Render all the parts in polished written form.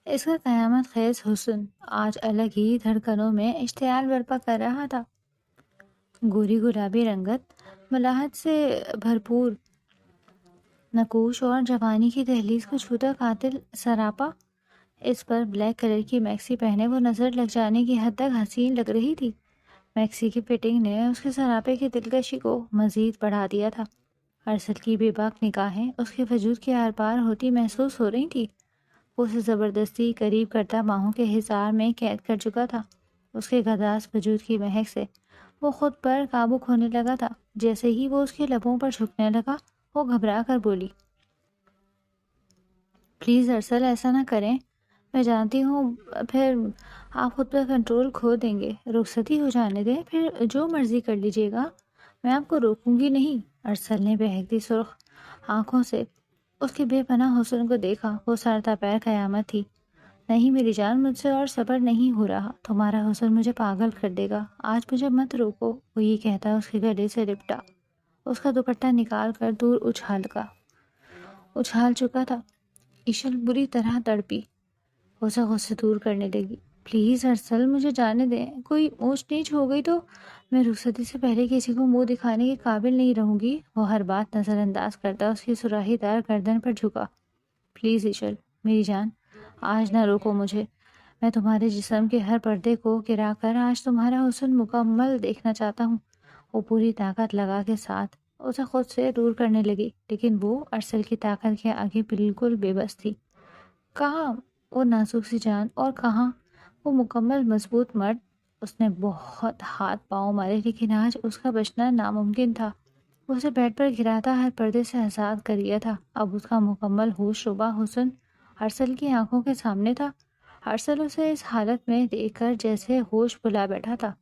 اس کا قیامت خیز حسن آج الگ ہی دھڑکنوں میں اشتعال برپا کر رہا تھا۔ گوری گلابی رنگت، ملاحت سے بھرپور نقوش اور جوانی کی دہلیز کو چھوتا قاتل سراپا۔ اس پر بلیک کلر کی میکسی پہنے وہ نظر لگ جانے کی حد تک حسین لگ رہی تھی۔ میکسی کی فٹنگ نے اس کے سراپے کی دلکشی کو مزید بڑھا دیا تھا۔ ارسل کی بے باک نگاہیں اس کے وجود کے آر پار ہوتی محسوس ہو رہی تھی۔ وہ اسے زبردستی قریب کرتا باہوں کے حصار میں قید کر چکا تھا۔ اس کے گداز وجود کی مہک سے وہ خود پر قابو کھونے لگا تھا۔ جیسے ہی وہ اس کے لبوں پر جھکنے لگا، وہ گھبرا کر بولی، پلیز ارسل، ایسا نہ کریں، میں جانتی ہوں پھر آپ خود پر کنٹرول کھو دیں گے، رخصتی ہو جانے دیں، پھر جو مرضی کر لیجیے گا، میں آپ کو روکوں گی نہیں۔ ارسل نے بہکتی سرخ آنکھوں سے اس کے بے پناہ حسن کو دیکھا۔ وہ سر تا پیر قیامت تھی۔ نہیں میری جان، مجھ سے اور صبر نہیں ہو رہا، تمہارا حسن مجھے پاگل کر دے گا، آج مجھے مت روکو۔ وہ یہ کہتا اس کے گلے سے لپٹا، اس کا دوپٹہ نکال کر دور اچھال چکا تھا۔ ایشل بری طرح تڑپی، اسے غصے دور کرنے لگی۔ پلیز ارسل، مجھے جانے دیں، کوئی اونچ نیچ ہو گئی تو میں رخصتی سے پہلے کسی کو منہ دکھانے کے قابل نہیں رہوں گی۔ وہ ہر بات نظر انداز کرتا اس کی سراہی دار گردن پر جھکا۔ پلیز ایشل میری جان، آج نہ روکو مجھے، میں تمہارے جسم کے ہر پردے کو گرا کر آج تمہارا حسن مکمل دیکھنا چاہتا ہوں۔ وہ پوری طاقت لگا کے ساتھ اسے خود سے دور کرنے لگی، لیکن وہ ارسل کی طاقت کے آگے بالکل بے بس تھی۔ کہاں وہ نازک سی جان اور کہاں وہ مکمل مضبوط مرد۔ اس نے بہت ہاتھ پاؤں مارے، لیکن آج اس کا بچنا ناممکن تھا۔ وہ اسے بیڈ پر گراتا ہر پردے سے آزاد کر دیا تھا۔ اب اس کا مکمل ہوش ربا حسن ارسل کی آنکھوں کے سامنے تھا۔ ارسل اسے اس حالت میں دیکھ کر جیسے ہوش بھلا بیٹھا تھا۔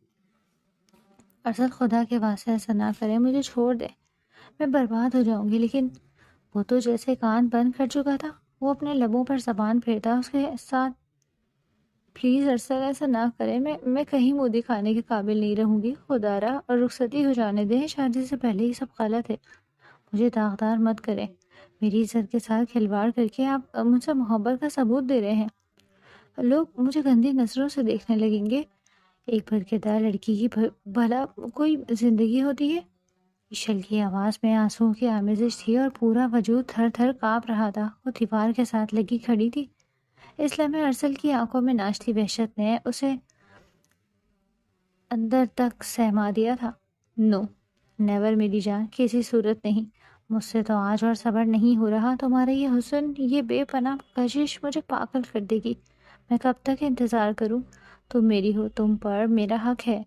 ارسل، خدا کے واسطے ایسا نہ کرے، مجھے چھوڑ دے، میں برباد ہو جاؤں گی۔ لیکن وہ تو جیسے کان بند کر چکا تھا۔ وہ اپنے لبوں پر زبان پھیرتا اس کے ساتھ، پلیز ارسل، ایسا نہ کرے، میں کہیں منہ دکھانے کے قابل نہیں رہوں گی، خدا را، اور رخصتی ہو جانے دیں، شادی سے پہلے یہ سب غلط ہے، مجھے داغدار مت کریں، میری عزت کے ساتھ کھلواڑ کر کے آپ مجھ سے محبت کا ثبوت دے رہے ہیں، لوگ مجھے گندی نظروں سے دیکھنے لگیں گے، ایک بھڑکیدار لڑکی کی بھلا کوئی زندگی ہوتی ہے؟ ایشل کی آواز میں آنسوؤں کی آمیزش تھی اور پورا وجود تھر تھر کانپ رہا تھا۔ وہ دیوار کے ساتھ لگی کھڑی تھی۔ اس لمحے ارسل کی آنکھوں میں ناشتی وحشت نے اسے اندر تک سہما دیا تھا۔ نو، نیور میری جان، کسی صورت نہیں، مجھ سے تو آج اور صبر نہیں ہو رہا، تمہارا یہ حسن، یہ بے پناہ کشش مجھے پاگل کر دے گی، میں کب تک انتظار کروں؟ تم میری ہو، تم پر میرا حق ہے۔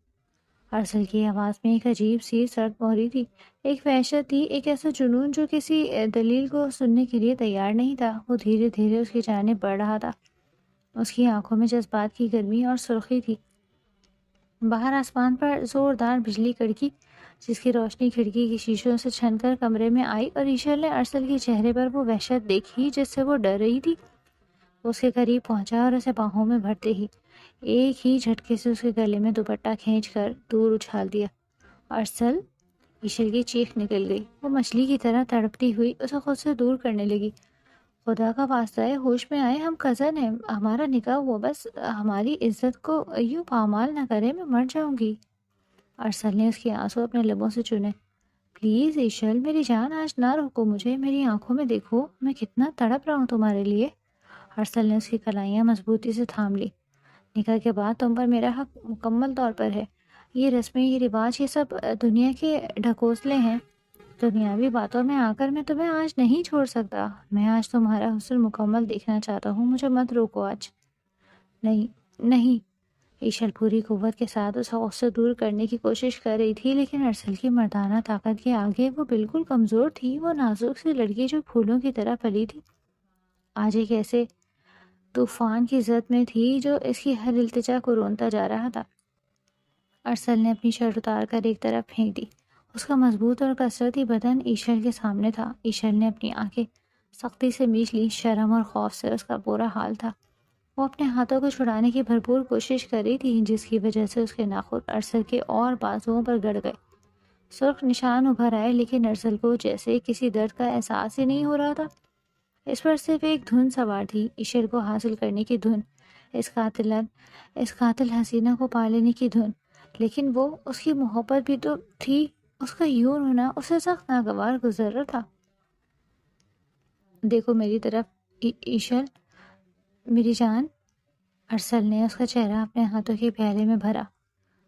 ارسل کی آواز میں ایک عجیب سی سرد مہری تھی، ایک وحشت تھی، ایک ایسا جنون جو کسی دلیل کو سننے کے لیے تیار نہیں تھا۔ وہ دھیرے دھیرے اس کی جانب بڑھ رہا تھا۔ اس کی آنکھوں میں جذبات کی گرمی اور سرخی تھی۔ باہر آسمان پر زوردار بجلی کڑکی، جس کی روشنی کھڑکی کی شیشوں سے چھن کر کمرے میں آئی، اور ایشل نے ارسل کے چہرے پر وہ وحشت دیکھی جس سے وہ ڈر رہی تھی۔ وہ اس کے قریب پہنچا اور اسے باہوں میں بھرتے ہی ایک ہی جھٹکے سے اس کے گلے میں دوپٹہ کھینچ کر دور اچھال دیا۔ ارسل! ایشل کی چیخ نکل گئی۔ وہ مچھلی کی طرح تڑپتی ہوئی اسے خود سے دور کرنے لگی۔ خدا کا واسطہ ہے، ہوش میں آئے، ہم کزن ہیں، ہمارا نکاح ہوا، بس ہماری عزت کو یوں پامال نہ کرے، میں مر جاؤں گی۔ ارسل نے اس کی آنسو اپنے لبوں سے چنے۔ پلیز ایشل میری جان، آج نہ روکو مجھے، میری آنکھوں میں دیکھو، میں کتنا تڑپ رہا ہوں تمہارے لیے۔ ارسل نے اس کی کلائیاں مضبوطی سے تھام لی۔ نکاح کے بعد تم پر میرا حق مکمل طور پر ہے۔ یہ رسمیں، یہ رواج، یہ سب دنیا کے ڈھکوسلے ہیں۔ دنیاوی باتوں میں آ کر میں تمہیں آج نہیں چھوڑ سکتا۔ میں آج تمہارا حسن مکمل دیکھنا چاہتا ہوں، مجھے مت روکو آج۔ نہیں نہیں، ایشل پوری قوت کے ساتھ اسے غصے دور کرنے کی کوشش کر رہی تھی، لیکن ارسل کی مردانہ طاقت کے آگے وہ بالکل کمزور تھی۔ وہ نازک سی لڑکی جو پھولوں کی طرح پلی تھی، آج ایک ایسے طوفان کی زد میں تھی جو اس کی ہر التجا کو رونتا جا رہا تھا۔ ارسل نے اپنی شرٹ اتار کر ایک طرف پھینک دی۔ اس کا مضبوط اور کثرتی بدن ایشل کے سامنے تھا۔ ایشل نے اپنی آنکھیں سختی سے میچ لی، شرم اور خوف سے اس کا برا حال تھا۔ وہ اپنے ہاتھوں کو چھڑانے کی بھرپور کوشش کر رہی تھی، جس کی وجہ سے اس کے ناخن ارسل کے اور بازوؤں پر گڑ گئے۔ سرخ نشان ابھر آئے، لیکن ارسل کو جیسے کسی درد کا احساس ہی نہیں ہو رہا تھا۔ اس پر صرف ایک دھن سوار تھی، ایشل کو حاصل کرنے کی دھن، اس قاتل حسینہ کو پا لینے کی دھن۔ لیکن وہ اس کی محبت بھی تو تھی، اس کا یوں ہونا اسے سخت ناگوار گزر رہا تھا۔ دیکھو میری طرف ایشل، میری جان۔ ارسل نے اس کا چہرہ اپنے ہاتھوں کے پیالے میں بھرا۔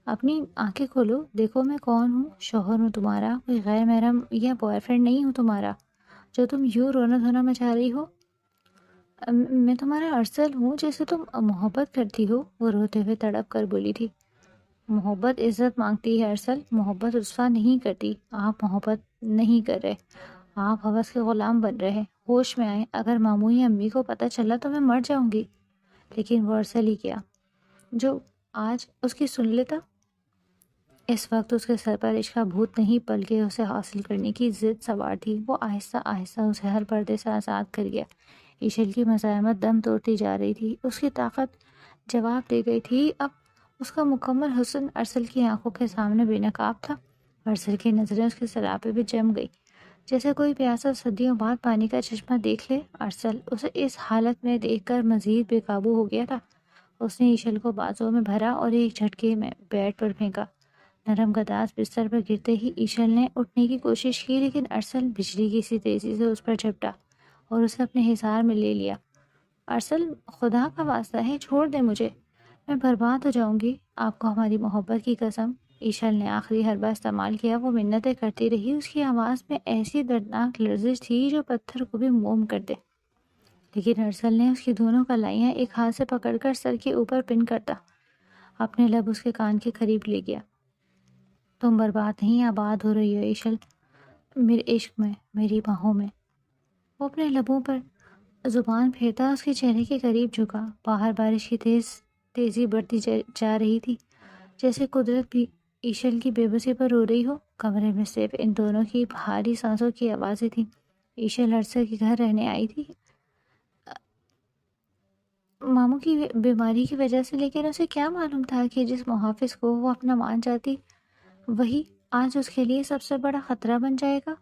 اپنی آنکھیں کھولو، دیکھو میں کون ہوں، شوہر ہوں تمہارا، کوئی غیر محرم یا بوائے فرینڈ نہیں ہوں تمہارا جو تم یوں رونا دھونا مچا رہی ہو۔ میں تمہارا ارسل ہوں جسے تم محبت کرتی ہو، وہ روتے ہوئے تڑپ کر بولی تھی۔ محبت عزت مانگتی ہے ارسل، محبت رسوا نہیں کرتی۔ آپ محبت نہیں کر رہے، آپ ہوس کے غلام بن رہے۔ ہوش میں آئے، اگر ماموں یا امی کو پتہ چلا تو میں مر جاؤں گی۔ لیکن وہ ارسل ہی کیا جو آج اس کی سن لیتا۔ اس وقت اس کے سر پر عشق کا بھوت نہیں بلکہ اسے حاصل کرنے کی ضد سوار تھی۔ وہ آہستہ آہستہ اسے ہر پردے سے آزاد کر گیا۔ ایشل کی مزاحمت دم توڑتی جا رہی تھی، اس کی طاقت جواب دے گئی تھی۔ اب اس کا مکمل حسن ارسل کی آنکھوں کے سامنے بے نقاب تھا۔ ارسل کی نظریں اس کے سراپے پہ جم گئی، جیسے کوئی پیاسا صدیوں بعد پانی کا چشمہ دیکھ لے۔ ارسل اسے اس حالت میں دیکھ کر مزید بے قابو ہو گیا تھا۔ اس نے ایشل کو بازوں میں بھرا اور ایک جھٹکے میں بیڈ پر پھینکا۔ نرم گداز بستر پر گرتے ہی ایشل نے اٹھنے کی کوشش کی، لیکن ارسل بجلی کی سی تیزی سے اس پر جھپٹا اور اسے اپنے حصار میں لے لیا۔ ارسل، خدا کا واسطہ ہے، چھوڑ دے مجھے، میں برباد ہو جاؤں گی، آپ کو ہماری محبت کی قسم۔ ایشل نے آخری حربہ استعمال کیا، وہ منتیں کرتی رہی، اس کی آواز میں ایسی دردناک لرزش تھی جو پتھر کو بھی موم کر دے۔ لیکن ارسل نے اس کی دونوں کلائیاں ایک ہاتھ سے پکڑ کر سر کے اوپر پن کرتا اپنے لب اس کے کان کے قریب لے گیا۔ تم برباد نہیں، آباد ہو رہی ہو ایشل، میرے عشق میں، میری باہوں میں۔ وہ اپنے لبوں پر زبان پھیرتا اس کے چہرے کے قریب جھکا۔ باہر بارش کی تیزی بڑھتی جا رہی تھی، جیسے قدرت بھی ایشل کی بے بسی پر رو رہی ہو۔ کمرے میں صرف ان دونوں کی بھاری سانسوں کی آوازیں تھیں۔ ایشل ارسل کے گھر رہنے آئی تھی ماموں کی بیماری کی وجہ سے، لیکن اسے کیا معلوم تھا کہ جس محافظ کو وہ اپنا مان جاتی وہی آج اس کے لیے سب سے بڑا خطرہ بن جائے گا۔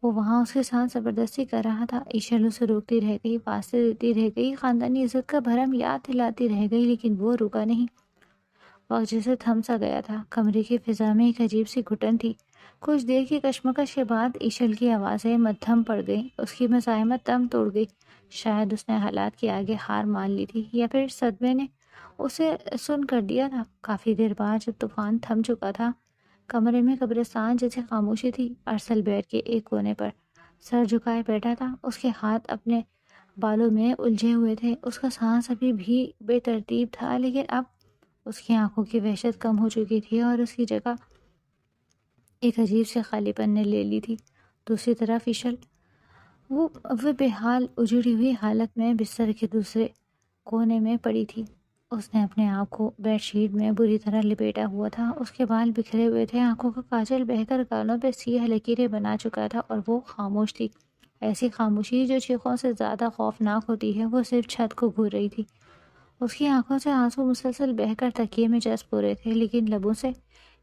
وہ وہاں اس کے ساتھ زبردستی کر رہا تھا۔ ایشل اسے روکتی رہ گئی، واسطے دیتی رہ گئی، خاندانی عزت کا بھرم یاد دلاتی رہ گئی، لیکن وہ رکا نہیں۔ وقت جیسے تھم سا گیا تھا۔ کمرے کی فضا میں ایک عجیب سی گھٹن تھی۔ کچھ دیر کی کشمکش کے بعد ایشل کی آوازیں مدھم پڑ گئیں، اس کی مزاحمت دم توڑ گئی۔ شاید اس نے حالات کے آگے ہار مان لی تھی، یا پھر صدمے نے اسے سن کر دیا تھا۔ کافی دیر بعد جب طوفان تھم چکا تھا، کمرے میں قبرستان جیسے خاموشی تھی۔ ارسل بیٹھ کے ایک کونے پر سر جھکائے بیٹھا تھا، اس کے ہاتھ اپنے بالوں میں الجھے ہوئے تھے۔ اس کا سانس ابھی بھی بے ترتیب تھا، لیکن اب اس کی آنکھوں کی وحشت کم ہو چکی تھی اور اس کی جگہ ایک عجیب سے خالی پن نے لے لی تھی۔ دوسری طرف ایشل، وہ بے حال اجڑی ہوئی حالت میں بستر کے دوسرے کونے میں پڑی تھی۔ اس نے اپنے آپ کو بیڈ شیٹ میں بری طرح لپیٹا ہوا تھا، اس کے بال بکھرے ہوئے تھے، آنکھوں کا کاجل بہہ کر گالوں پہ سیاہ لکیریں بنا چکا تھا، اور وہ خاموش تھی۔ ایسی خاموشی جو چیخوں سے زیادہ خوفناک ہوتی ہے۔ وہ صرف چھت کو گھور رہی تھی۔ اس کی آنکھوں سے آنسو مسلسل بہہ کر تکیے میں جذب ہو رہے تھے، لیکن لبوں سے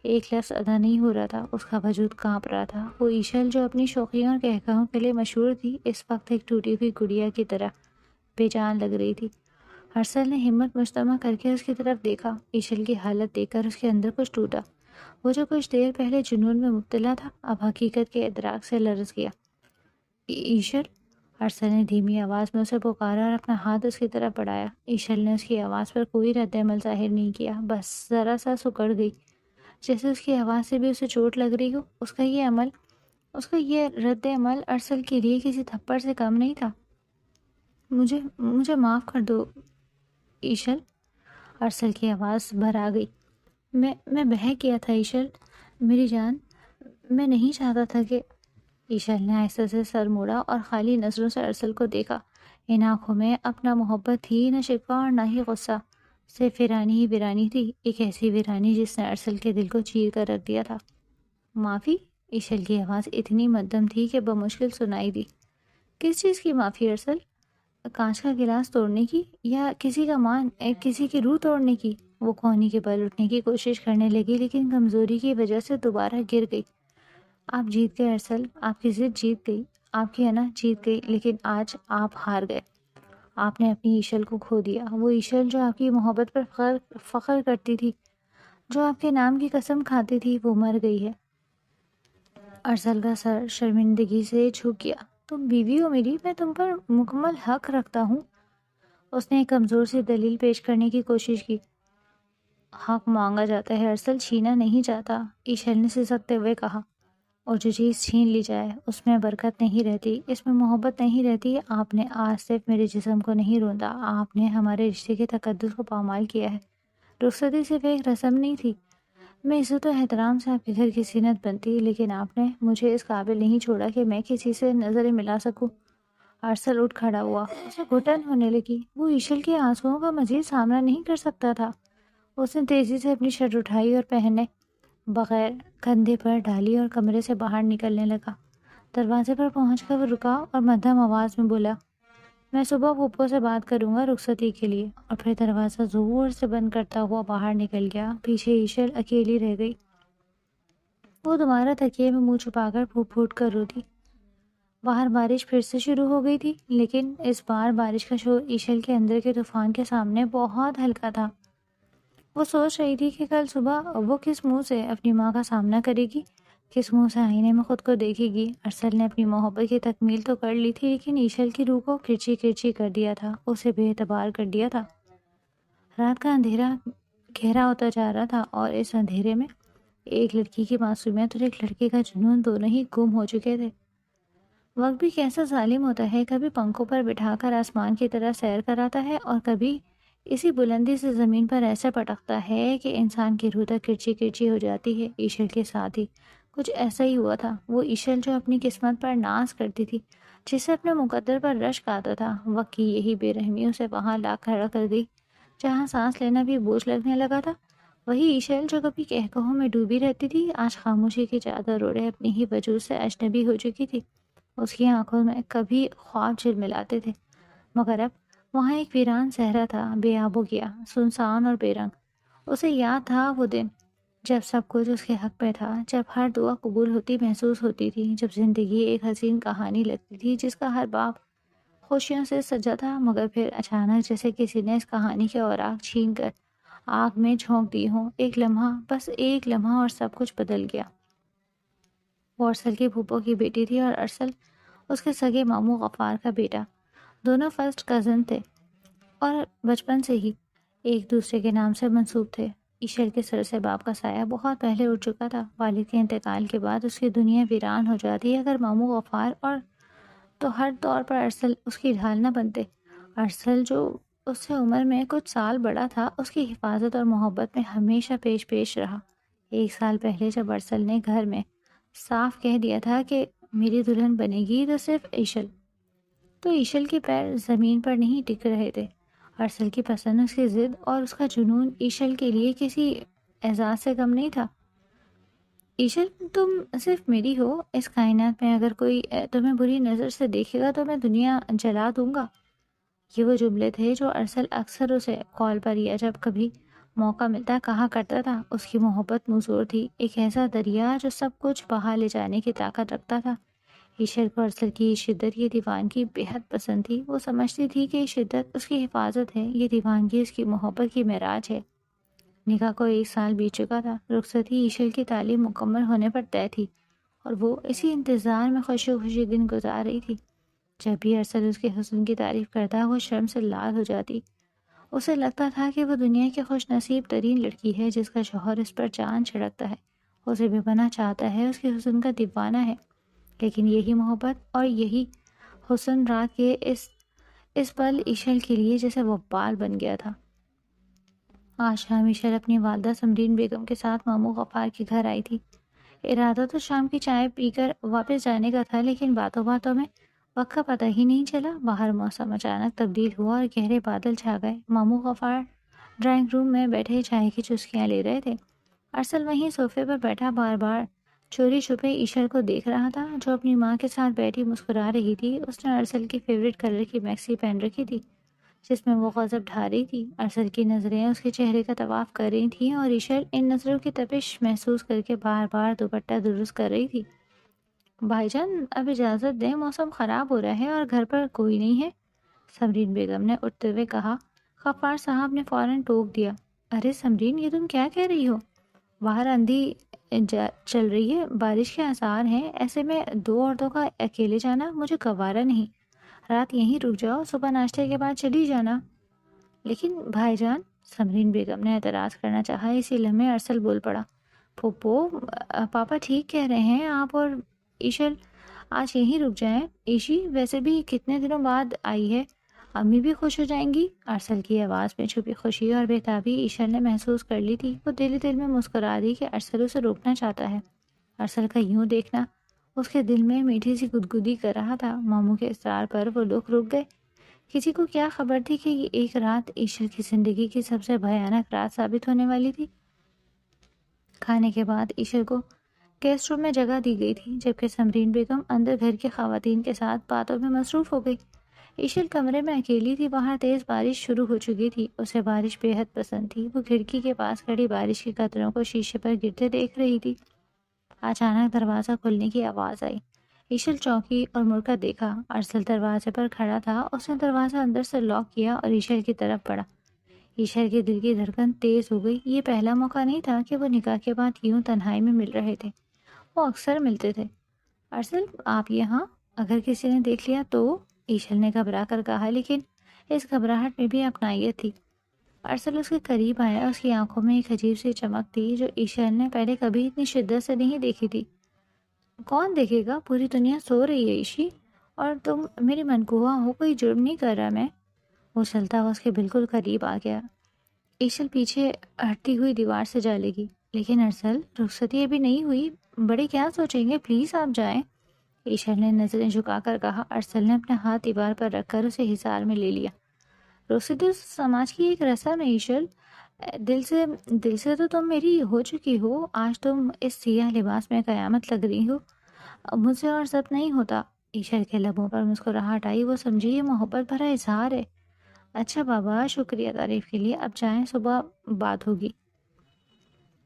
ایک لفظ ادا نہیں ہو رہا تھا۔ اس کا وجود کانپ رہا تھا۔ وہ ایشل جو اپنی شوخیوں اور قہقہوں کے لیے مشہور تھی، اس وقت ایک ٹوٹی ہوئی گڑیا کی طرح بے جان لگ رہی تھی۔ ارسل نے ہمت مجتمع کر کے اس کی طرف دیکھا۔ ایشل کی حالت دیکھ کر اس کے اندر کچھ ٹوٹا۔ وہ جو کچھ دیر پہلے جنون میں مبتلا تھا، اب حقیقت کے ادراک سے لرز گیا۔ ایشل، ارسل نے دھیمی آواز میں اسے پکارا اور اپنا ہاتھ اس کی طرف بڑھایا۔ ایشل نے اس کی آواز پر کوئی رد عمل ظاہر نہیں کیا، بس ذرا سا سکڑ گئی، جیسے اس کی آواز سے بھی اسے چوٹ لگ رہی ہو۔ اس کا یہ رد عمل ارسل کے لیے کسی تھپڑ سے کم نہیں تھا۔ مجھے معاف کر دو ایشل، ارسل کی آواز بھر آ گئی۔ میں بہک گیا تھا ایشل، میری جان، میں نہیں چاہتا تھا کہ… ایشل نے آہستہ سے سر موڑا اور خالی نظروں سے ارسل کو دیکھا۔ ان آنکھوں میں اب نہ محبت تھی، نہ شکوہ اور نہ ہی غصہ، صرف ویرانی ہی ویرانی تھی، ایک ایسی ویرانی جس نے ارسل کے دل کو چیر کر رکھ دیا تھا۔ معافی؟ ایشل کی آواز اتنی مدھم تھی کہ بمشکل سنائی دی۔ کس چیز کی معافی ارسل؟ کانچ کا گلاس توڑنے کی، یا کسی کی روح توڑنے کی؟ وہ کونی کے بل اٹھنے کی کوشش کرنے لگی، لیکن کمزوری کی وجہ سے دوبارہ گر گئی۔ آپ جیت گئے ارسل، آپ کی ضد جیت گئی، آپ کی ہے نا جیت گئی، لیکن آج آپ ہار گئے۔ آپ نے اپنی ایشل کو کھو دیا، وہ ایشل جو آپ کی محبت پر فخر کرتی تھی، جو آپ کے نام کی قسم کھاتی تھی، وہ مر گئی ہے۔ ارسل کا سر شرمندگی سے جھک گیا۔ تم بیوی ہو میری، میں تم پر مکمل حق رکھتا ہوں۔ اس نے ایک کمزور سی دلیل پیش کرنے کی کوشش کی۔ حق مانگا جاتا ہے ارسل، چھینا نہیں جاتا، ایشل نے سسکتے ہوئے کہا۔ اور جو چیز چھین لی جائے اس میں برکت نہیں رہتی، اس میں محبت نہیں رہتی۔ آپ نے آج صرف میرے جسم کو نہیں روندا، آپ نے ہمارے رشتے کے تقدس کو پامال کیا ہے۔ رخصتی صرف ایک رسم نہیں تھی، میں عزت و احترام سے آپ کے گھر کی زینت بنتی، لیکن آپ نے مجھے اس قابل نہیں چھوڑا کہ میں کسی سے نظریں ملا سکوں۔ ارسل اٹھ کھڑا ہوا، اسے گھٹن ہونے لگی۔ وہ ایشل کے آنسوؤں کا مزید سامنا نہیں کر سکتا تھا۔ اس نے تیزی سے اپنی شرٹ اٹھائی اور پہنے بغیر کندھے پر ڈالی اور کمرے سے باہر نکلنے لگا۔ دروازے پر پہنچ کر وہ رکا اور مدھم آواز میں بولا، میں صبح پھوپھو سے بات کروں گا رخصتی کے لیے، اور پھر دروازہ زور سے بند کرتا ہوا باہر نکل گیا۔ پیچھے ایشل اکیلی رہ گئی۔ وہ دوبارہ تکیے میں منہ چھپا کر پھوٹ پھوٹ کر روتی۔ باہر بارش پھر سے شروع ہو گئی تھی، لیکن اس بار بارش کا شور ایشل کے اندر کے طوفان کے سامنے بہت ہلکا تھا۔ وہ سوچ رہی تھی کہ کل صبح وہ کس منہ سے اپنی ماں کا سامنا کرے گی، کس منہ سے آئینے میں خود کو دیکھے گی۔ ارسل نے اپنی محبت کی تکمیل تو کر لی تھی، لیکن ایشل کی روح کو کرچی کرچی کر دیا تھا، اسے بے اعتبار کر دیا تھا۔ رات کا اندھیرا گہرا ہوتا جا رہا تھا، اور اس اندھیرے میں ایک لڑکی کی معصومیت اور ایک لڑکے کا جنون دونوں ہی گم ہو چکے تھے۔ وقت بھی کیسا ظالم ہوتا ہے، کبھی پنکھوں پر بٹھا کر آسمان کی طرح سیر کراتا ہے، اور کبھی اسی بلندی سے زمین پر ایسے پٹکتا ہے کہ انسان کی روح تک کرچی کرچی ہو جاتی ہے۔ ایشل کے ساتھ ہی کچھ ایسا ہی ہوا تھا۔ وہ ایشل جو اپنی قسمت پر ناز کرتی تھی، جسے اپنے مقدر پر رشک آتا تھا، وقت کی یہی بے رحمی اسے وہاں لا کھڑا کر دی جہاں سانس لینا بھی بوجھ لگنے لگا تھا۔ وہی ایشل جو کبھی قہقہوں میں ڈوبی رہتی تھی، آج خاموشی کی چادر اوڑھے اپنی ہی وجود سے اجنبی ہو چکی تھی۔ اس کی آنکھوں میں کبھی خواب جھلملاتے تھے، مگر اب وہاں ایک ویران صحرا تھا، بے آب و گیا، سنسان اور بے رنگ۔ اسے یاد تھا وہ دن جب سب کچھ اس کے حق میں تھا، جب ہر دعا قبول ہوتی محسوس ہوتی تھی، جب زندگی ایک حسین کہانی لگتی تھی جس کا ہر باب خوشیوں سے سجا تھا، مگر پھر اچانک جیسے کسی نے اس کہانی کے اوراق چھین کر آگ میں جھونک دی ہوں۔ ایک لمحہ، بس ایک لمحہ، اور سب کچھ بدل گیا۔ وہ ارسل کی پھوپھو کی بیٹی تھی، اور ارسل اس کے سگے ماموں غفار کا بیٹا۔ دونوں فرسٹ کزن تھے اور بچپن سے ہی ایک دوسرے کے نام سے منسوب تھے۔ ایشل کے سر سے باپ کا سایہ بہت پہلے اٹھ چکا تھا۔ والد کے انتقال کے بعد اس کی دنیا ویران ہو جاتی اگر ماموں غفار اور تو ہر طور پر ارسل اس کی ڈھال نہ بنتے۔ ارسل جو اس سے عمر میں کچھ سال بڑا تھا، اس کی حفاظت اور محبت میں ہمیشہ پیش رہا۔ ایک سال پہلے جب ارسل نے گھر میں صاف کہہ دیا تھا کہ میری دلہن بنے گی تو صرف ایشل، تو ایشل کے پیر زمین پر نہیں ٹک رہے تھے۔ ارسل کی پسند، اس کی ضد اور اس کا جنون ایشل کے لیے کسی اعزاز سے کم نہیں تھا۔ ایشل، تم صرف میری ہو، اس کائنات میں اگر کوئی تمہیں بری نظر سے دیکھے گا تو میں دنیا جلا دوں گا۔ یہ وہ جملے تھے جو ارسل اکثر اسے کال پر یا جب کبھی موقع ملتا کہا کرتا تھا۔ اس کی محبت موزوں تھی، ایک ایسا دریا جو سب کچھ بہا لے جانے کی طاقت رکھتا تھا۔ ایشل کو ارسل کی یہ شدت، یہ دیوانگی بےحد پسند تھی۔ وہ سمجھتی تھی کہ یہ شدت اس کی حفاظت ہے، یہ دیوانگی اس کی محبت کی معراج ہے۔ نکاح کو ایک سال بیت چکا تھا۔ رخصتی ایشل کی تعلیم مکمل ہونے پر طے تھی، اور وہ اسی انتظار میں خوشی خوشی دن گزار رہی تھی۔ جب بھی ارسل اس کے حسن کی تعریف کرتا، وہ شرم سے لال ہو جاتی۔ اسے لگتا تھا کہ وہ دنیا کی خوش نصیب ترین لڑکی ہے جس کا شوہر اس پر جان چھڑکتا ہے، اسے بے پناہ چاہتا ہے، اس کے حسن کا دیوانہ ہے۔ لیکن یہی محبت اور یہی حسن رات کے اس پل ایشل کے لیے جیسے وبال بن گیا تھا۔ آج شام ایشل اپنی والدہ سمرین بیگم کے ساتھ ماموں غفار کے گھر آئی تھی۔ ارادہ تو شام کی چائے پی کر واپس جانے کا تھا، لیکن باتوں باتوں میں وقت کا پتہ ہی نہیں چلا۔ باہر موسم اچانک تبدیل ہوا اور گہرے بادل چھا گئے۔ ماموں غفار ڈرائنگ روم میں بیٹھے چائے کی چسکیاں لے رہے تھے۔ ارسل وہیں صوفے پر بیٹھا بار بار چوری چھپے ایشل کو دیکھ رہا تھا، جو اپنی ماں کے ساتھ بیٹھی مسکرا رہی تھی۔ اس نے ارسل کی فیوریٹ کلر کی میکسی پہن رکھی تھی جس میں وہ غضب ڈھا رہی تھی۔ ارسل کی نظریں اس کے چہرے کا طواف کر رہی تھیں، اور ایشل ان نظروں کی تپش محسوس کر کے بار بار دوپٹہ درست کر رہی تھی۔ بھائی جان اب اجازت دیں، موسم خراب ہو رہا ہے اور گھر پر کوئی نہیں ہے، سمرین بیگم نے اٹھتے ہوئے کہا۔ غفار صاحب نے فوراً ٹوک دیا، ارے سمرین یہ تم کیا کہہ رہی ہو؟ باہر اندھی چل رہی ہے، بارش کے آثار ہیں، ایسے میں دو عورتوں کا اکیلے جانا مجھے گوارا نہیں، رات یہیں رک جاؤ، صبح ناشتے کے بعد چلی جانا۔ لیکن بھائی جان، سمرین بیگم نے اعتراض کرنا چاہا، اسی لمحے ارسل بول پڑا، پھوپھو پاپا ٹھیک کہہ رہے ہیں، آپ اور ایشل آج یہیں رک جائیں، ایشی ویسے بھی کتنے دنوں بعد آئی ہے، امی بھی خوش ہو جائیں گی۔ ارسل کی آواز میں چھپی خوشی اور بےتابی ایشل نے محسوس کر لی تھی۔ وہ دل دل میں مسکرا دی کہ ارسل اسے روکنا چاہتا ہے۔ ارسل کا یوں دیکھنا اس کے دل میں میٹھی سی گدگدی کر رہا تھا۔ ماموں کے اصرار پر وہ لوگ رک گئے۔ کسی کو کیا خبر تھی کہ یہ ایک رات ایشل کی زندگی کی سب سے بھیانک رات ثابت ہونے والی تھی۔ کھانے کے بعد ایشل کو گیسٹ روم میں جگہ دی گئی تھی، جبکہ سمرین بیگم اندر گھر کی خواتین کے ساتھ باتوں میں مصروف ہو گئی۔ ایشل کمرے میں اکیلی تھی، باہر تیز بارش شروع ہو چکی تھی۔ اسے بارش بے حد پسند تھی۔ وہ کھڑکی کے پاس کھڑی بارش کے قطروں کو شیشے پر گرتے دیکھ رہی تھی۔ اچانک دروازہ کھلنے کی آواز آئی۔ ایشل چونکی اور مڑ کر دیکھا، ارسل دروازے پر کھڑا تھا۔ اس نے دروازہ اندر سے لاک کیا اور ایشل کی طرف بڑھا۔ ایشل کے دل کی دھڑکن تیز ہو گئی۔ یہ پہلا موقع نہیں تھا کہ وہ نکاح کے بعد یوں تنہائی میں مل رہے تھے، وہ اکثر ملتے تھے۔ ارسل آپ یہاں، اگر کسی نے دیکھ لیا تو؟ ایشل نے گھبرا کر کہا، لیکن اس گھبراہٹ میں بھی اپنائیت تھی۔ ارسل اس کے قریب آیا، اس کی آنکھوں میں ایک عجیب سی چمک تھی جو ایشل نے پہلے کبھی اتنی شدت سے نہیں دیکھی تھی۔ کون دیکھے گا، پوری دنیا سو رہی ہے ایشی، اور تم میری منقوہ ہو، کوئی جرم نہیں کر رہا میں۔ وہ چلتا اس کے بالکل قریب آ گیا۔ ایشل پیچھے ہٹتی ہوئی دیوار سے جا لگی، لیکن ارسل رخصتی ابھی نہیں ہوئی، بڑے کیا سوچیں گے، پلیز آپ جائیں۔ ایشل نے نظریں جھکا کر کہا۔ ارسل نے اپنا ہاتھ دیوار پر رکھ کر اسے حصار میں لے لیا۔ رخصتی سماج کی ایک رسم ہے ایشل، دل سے تو تم میری ہو چکی ہو، آج تم اس سیاہ لباس میں قیامت لگ رہی ہو، مجھ سے اور ضبط نہیں ہوتا۔ ایشل کے لبوں پر مسکراہٹ آئی، وہ سمجھی یہ محبت بھرا اظہار ہے۔ اچھا بابا، شکریہ تعریف کے لیے، اب جائیں، صبح بات ہوگی۔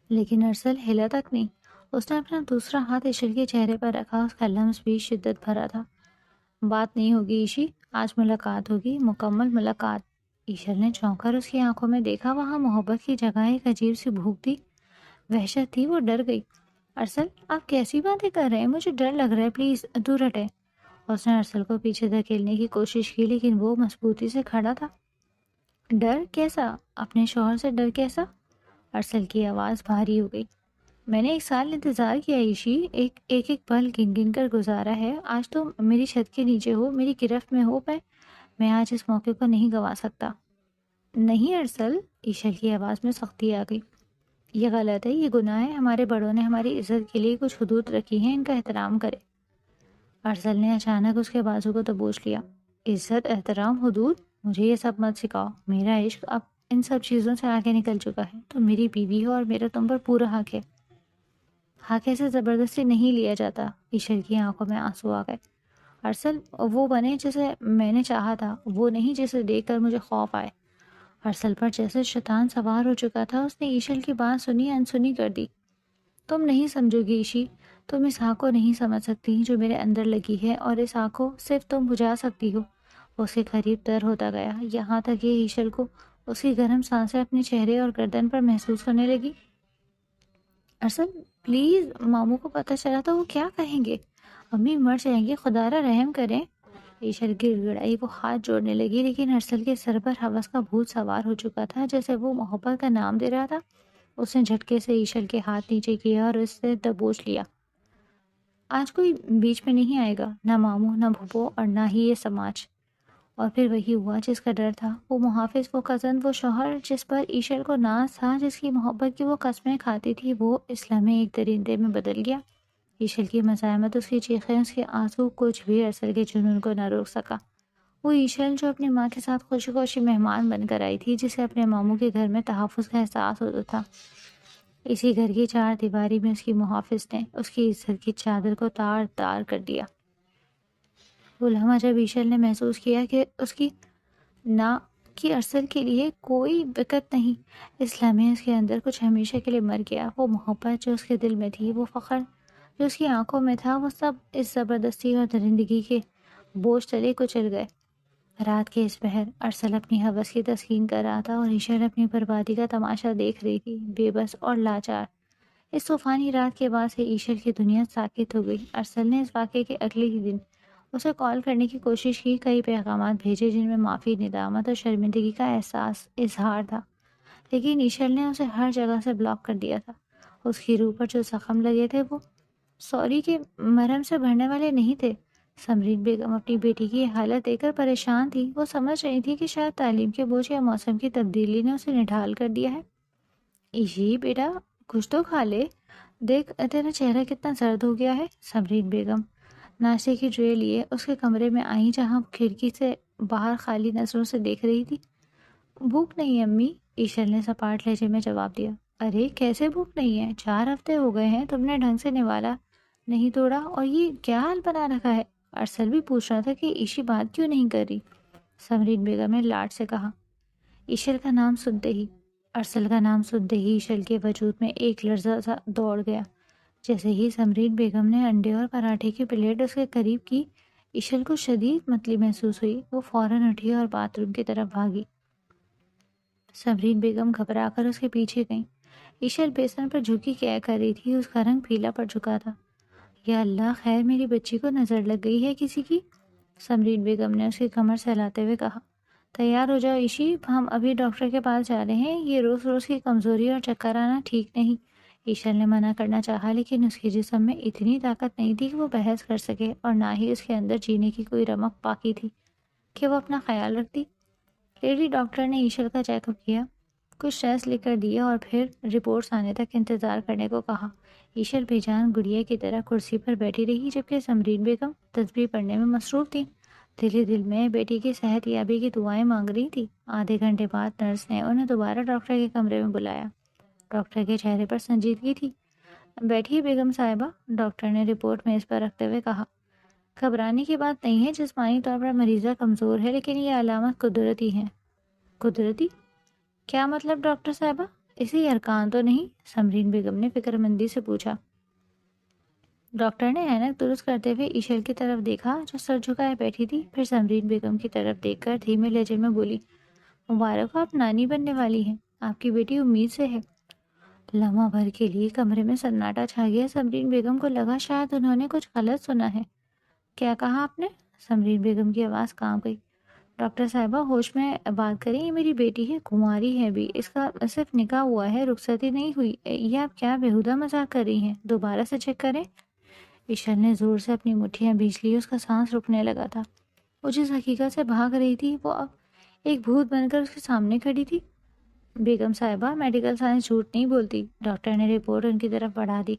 لیکن ارسل ہلا تک نہیں۔ اس نے اپنا دوسرا ہاتھ ایشل کے چہرے پر رکھا، اس کا لمس بھی شدت بھرا تھا۔ بات نہیں ہوگی ایشی، آج ملاقات ہوگی، مکمل ملاقات۔ ایشل نے چونک کر اس کی آنکھوں میں دیکھا، وہاں محبت کی جگہ ایک عجیب سی بھوک تھی، وحشت تھی۔ وہ ڈر گئی۔ ارسل آپ کیسی باتیں کر رہے ہیں، مجھے ڈر لگ رہا ہے، پلیز دور ہٹیں۔ اس نے ارسل کو پیچھے دھکیلنے کی کوشش کی، لیکن وہ مضبوطی سے کھڑا تھا۔ ڈر کیسا؟ اپنے شوہر سے ڈر کیسا؟ ارسل کی آواز بھاری ہو گئی۔ میں نے 1 سال انتظار کیا ایشی، ایک پل گن گن کر گزارا ہے، آج تم میری چھت کے نیچے ہو، میری گرفت میں ہو، میں آج اس موقع کو نہیں گنوا سکتا۔ نہیں ارسل، ایشل کی آواز میں سختی آ گئی، یہ غلط ہے، یہ گناہ ہے، ہمارے بڑوں نے ہماری عزت کے لیے کچھ حدود رکھی ہیں، ان کا احترام کرے۔ ارسل نے اچانک اس کے بازو کو دبوچ لیا۔ عزت، احترام، حدود؟ مجھے یہ سب مت سکھاؤ، میرا عشق اب ان سب چیزوں سے آگے نکل چکا ہے، تم میری بیوی ہو اور میرا تم پر پورا حق ہے۔ حق ایسے زبردستی نہیں لیا جاتا۔ ایشل کی آنکھوں میں آنسو آ گئے۔ ارسل وہ بنے جسے میں نے چاہا تھا، وہ نہیں جسے دیکھ کر مجھے خوف آئے۔ ارسل پر جیسے شیطان سوار ہو چکا تھا، اس نے ایشل کی بات سنی انسنی کر دی۔ تم نہیں سمجھو گی ایشی، تم اس آگ کو نہیں سمجھ سکتی جو میرے اندر لگی ہے، اور اس آگ کو صرف تم بجھا سکتی ہو۔ وہ اس کے قریب تر ہوتا گیا، یہاں تک کہ ایشل کو اس کی گرم سانسیں اپنے چہرے اور گردن پر محسوس ہونے لگی۔ ارسل پلیز، ماموں کو پتہ چلا تو وہ کیا کہیں گے، امی مر جائیں گے، خدا را رحم کریں۔ ایشل گر گڑائی، وہ ہاتھ جوڑنے لگی، لیکن ارسل کے سر پر ہوس کا بھوت سوار ہو چکا تھا، جیسے وہ محبت کا نام دے رہا تھا۔ اس نے جھٹکے سے ایشل کے ہاتھ نیچے کیا اور اس سے دبوچ لیا۔ آج کوئی بیچ میں نہیں آئے گا، نہ ماموں، نہ بھوپو، اور نہ ہی یہ سماج۔ اور پھر وہی ہوا جس کا ڈر تھا، وہ محافظ، وہ کزن، وہ شوہر جس پر ایشل کو ناز تھا، جس کی محبت کی وہ قسمیں کھاتی تھی، وہ اس لمحے ایک درندے میں بدل گیا۔ ایشل کی مزاحمت، اس کی چیخیں، اس کے آنسو، کچھ بھی ارسل کے جنون کو نہ روک سکا۔ وہ ایشل جو اپنی ماں کے ساتھ خوشی خوشی مہمان بن کر آئی تھی، جسے اپنے ماموں کے گھر میں تحفظ کا احساس ہوتا تھا، اسی گھر کی 4 دیواری میں اس کی محافظ نے اس کی عزت کی چادر کو تار تار کر دیا۔ وہ لمحہ جب ایشل نے محسوس کیا کہ اس کی نہ کہ ارسل کے لیے کوئی وقت نہیں، اس لمحے اس کے اندر کچھ ہمیشہ کے لیے مر گیا۔ وہ محبت جو اس کے دل میں تھی، وہ فخر جو اس کی آنکھوں میں تھا وہ سب اس زبردستی اور درندگی کے بوجھ تلے کچل گئے۔ رات کے اس پہر ارسل اپنی حوث کی تسکین کر رہا تھا اور ایشر اپنی بربادی کا تماشا دیکھ رہی تھی، بے بس اور لاچار۔ اس طوفانی رات کے بعد سے ایشر کی دنیا ساکت ہو گئی۔ ارسل نے اس واقعے کے اگلے ہی دن اسے کال کرنے کی کوشش کی، کئی پیغامات بھیجے جن میں معافی، ندامت اور شرمندگی کا اظہار تھا، لیکن ایشر نے اسے ہر جگہ سے بلاک کر دیا تھا۔ اس کی روح پر جو زخم لگے تھے وہ سوری کے مرہم سے بھرنے والے نہیں تھے۔ سمرین بیگم اپنی بیٹی کی یہ حالت دیکھ کر پریشان تھی۔ وہ سمجھ رہی تھی کہ شاید تعلیم کے بوجھ یا موسم کی تبدیلی نے اسے نڈھال کر دیا ہے۔ ایشی بیٹا، کچھ تو کھا لے، دیکھ تیرا چہرہ کتنا زرد ہو گیا ہے۔ سمرین بیگم ناشتے کی ٹرے لیے اس کے کمرے میں آئیں، جہاں کھڑکی سے باہر خالی نظروں سے دیکھ رہی تھی۔ بھوک نہیں امی، ایشر نے سپاٹ لہجے میں جواب دیا۔ ارے کیسے بھوک نہیں ہے؟ 4 ہفتے ہو گئے ہیں، تم نے ڈھنگ سے نوالا نہیں توڑا اور یہ کیا حال بنا رکھا ہے؟ ارسل بھی پوچھ رہا تھا کہ ایشی بات کیوں نہیں کر رہی۔ سمرین بیگم نے لاڈ سے کہا۔ ایشر کا نام سنتے ہی، ارسل کا نام سنتے ہی ایشر کے وجود میں ایک لرزہ سا دوڑ گیا۔ جیسے ہی سمرین بیگم نے انڈے اور پراٹھے کی پلیٹ اس کے قریب کی، ایشر کو شدید متلی محسوس ہوئی۔ وہ فوراً اٹھی اور باتھ روم کی طرف بھاگی۔ سمرین بیگم گھبرا کر اس کے پیچھے گئیں۔ ایشر بیسن پر جھکی کیا کر رہی تھی، اس کا رنگ پیلا پڑ چکا تھا۔ یا اللہ، خیر میری بچی کو نظر لگ گئی ہے کسی کی؟ سمرین بیگم نے اس کی کمر سہلاتے ہوئے کہا۔ تیار ہو جاؤ ایشی، ہم ابھی ڈاکٹر کے پاس جا رہے ہیں، یہ روز روز کی کمزوری اور چکر آنا ٹھیک نہیں۔ ایشر نے منع کرنا چاہا، لیکن اس کے جسم میں اتنی طاقت نہیں تھی کہ وہ بحث کر سکے، اور نہ ہی اس کے اندر جینے کی کوئی رمق باقی تھی کہ وہ اپنا خیال رکھتی۔ لیڈی ڈاکٹر نے ایشر کا چیک اپ کیا، کچھ ٹیسٹ لکھ کر دیا اور پھر رپورٹس آنے تک انتظار کرنے کو کہا۔ ایشر بے جان گڑیا کی طرح کرسی پر بیٹھی رہی، جبکہ سمرین بیگم تسبیح پڑھنے میں مصروف تھی، دل ہی دل میں بیٹی کی صحت یابی کی دعائیں مانگ رہی تھی۔ آدھے گھنٹے بعد نرس نے انہیں دوبارہ ڈاکٹر کے کمرے میں بلایا۔ ڈاکٹر کے چہرے پر سنجیدگی تھی۔ بیٹھیے بیگم صاحبہ، ڈاکٹر نے رپورٹ میز پر رکھتے ہوئے کہا۔ گھبرانے کی بات نہیں ہے، جسمانی طور پر مریضہ کمزور ہے، لیکن یہ علامات قدرتی ہیں۔ قدرتی؟ کیا مطلب ڈاکٹر صاحبہ؟ اسی ارکان تو نہیں؟ سمرین بیگم نے فکر مندی سے پوچھا۔ ڈاکٹر نے اینک درست کرتے ہوئے ایشر کی طرف دیکھا جو سر جھکائے بیٹھی تھی، پھر سمرین بیگم کی طرف دیکھ کر دھیمے لہجے میں بولی، مبارک ہو، آپ نانی بننے والی ہیں، آپ کی بیٹی امید سے ہے۔ لمحہ بھر کے لیے کمرے میں سناٹا چھا گیا۔ سمرین بیگم کو لگا شاید انہوں نے کچھ غلط سنا ہے۔ کیا کہا آپ نے؟ سمرین بیگم کی آواز کانپ گئی۔ ڈاکٹر صاحبہ ہوش میں بات کریں، یہ میری بیٹی ہے، کماری ہے بھی، اس کا صرف نکاح ہوا ہے، رخصتی نہیں ہوئی۔ یہ آپ کیا بیہودہ مذاق کر رہی ہیں؟ دوبارہ سے چیک کریں۔ ایشر نے زور سے اپنی مٹھیاں بیچ لی، اس کا سانس رکنے لگا تھا۔ وہ جس حقیقت سے بھاگ رہی تھی وہ اب ایک بھوت بن کر اس کے سامنے کھڑی تھی۔ بیگم صاحبہ، میڈیکل سائنس جھوٹ نہیں بولتی، ڈاکٹر نے رپورٹ ان کی طرف بڑھا دی۔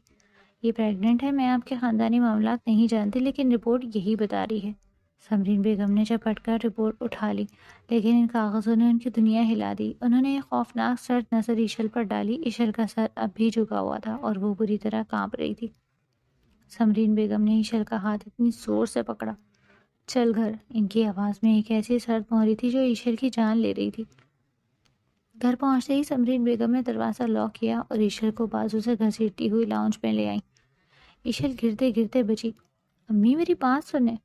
یہ پریگننٹ ہے، میں آپ کے خاندانی معاملات نہیں جانتی، لیکن رپورٹ یہی بتا رہی ہے۔ سمرین بیگم نے جھپٹ کر رپورٹ اٹھا لی، لیکن ان کاغذوں نے ان کی دنیا ہلا دی۔ انہوں نے ایک خوفناک سرد نظر ایشر پر ڈالی۔ ایشر کا سر اب بھی جھکا ہوا تھا اور وہ بری طرح کانپ رہی تھی۔ سمرین بیگم نے ایشر کا ہاتھ اتنی زور سے پکڑا۔ چل گھر، ان کی آواز میں ایک ایسی سرد مہری تھی جو ایشر کی جان لے رہی تھی۔ گھر پہنچتے ہی سمرین بیگم نے دروازہ لاک کیا اور ایشر کو بازو سے گھسیٹتی ہوئی لاؤنج میں لے آئیں۔ ایشر گرتے گرتے بچی، امی میری بات سنیں۔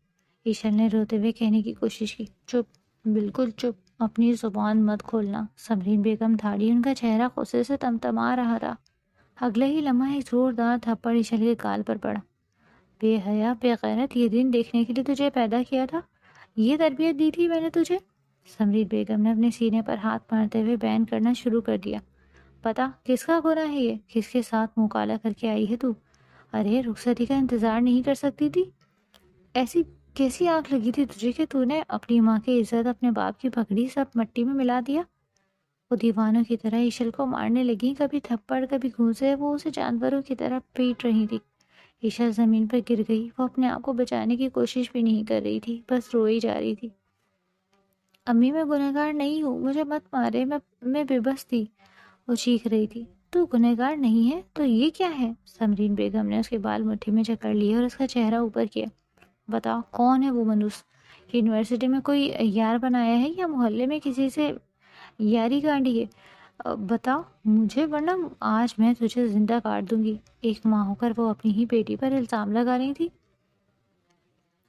ایشر نے روتے ہوئے کہنے کی کوشش کی۔ چپ، بالکل چپ، اپنی زبان مت کھولنا۔ سمرین بیگم دھاڑی، ان کا چہرہ غصے سے تمتما رہا تھا۔ اگلے ہی لمحہ ایک زوردار تھپڑ ایشر کے گال پر پڑا۔ بے حیا، بے غیرت، یہ دن دیکھنے کے لیے تجھے پیدا کیا تھا، یہ تربیت دی تھی میں نے تجھے۔ سمرین بیگم نے اپنے سینے پر ہاتھ مارتے ہوئے بیان کرنا شروع کر دیا۔ پتا کس کا گناہ ہے یہ؟ کس کے ساتھ منہ کالا کر کے آئی ہے تو؟ ارے رخصتی کا انتظار نہیں کر سکتی تھی؟ ایسی کیسی آنکھ لگی تھی تجھے کہ تو نے اپنی ماں کی عزت، اپنے باپ کی پگڑی سب مٹی میں ملا دیا؟ وہ دیوانوں کی طرح ایشر کو مارنے لگی، کبھی تھپڑ کبھی گھونسے، وہ اسے جانوروں کی طرح پیٹ رہی تھی۔ ایشر زمین پر گر گئی۔ وہ اپنے آپ کو بچانے کی کوشش بھی نہیں کر رہی تھی، بس روئی جا رہی تھی۔ امی میں گنہگار نہیں ہوں، مجھے مت مارے، میں بے بس تھی، وہ چیخ رہی تھی۔ تو گنہگار نہیں ہے تو یہ کیا ہے؟ سمرین بیگم نے اس کے بال مٹھی میں جکڑ لیے اور اس کا چہرہ اوپر کیا۔ بتاؤ کون ہے وہ منوس؟ یونیورسٹی میں کوئی یار بنایا ہے یا محلے میں کسی سے یاری گانڈی ہے؟ بتاؤ مجھے ورنہ آج میں تجھے زندہ کاٹ دوں گی۔ ایک ماں ہو کر وہ اپنی ہی بیٹی پر الزام لگا رہی تھی۔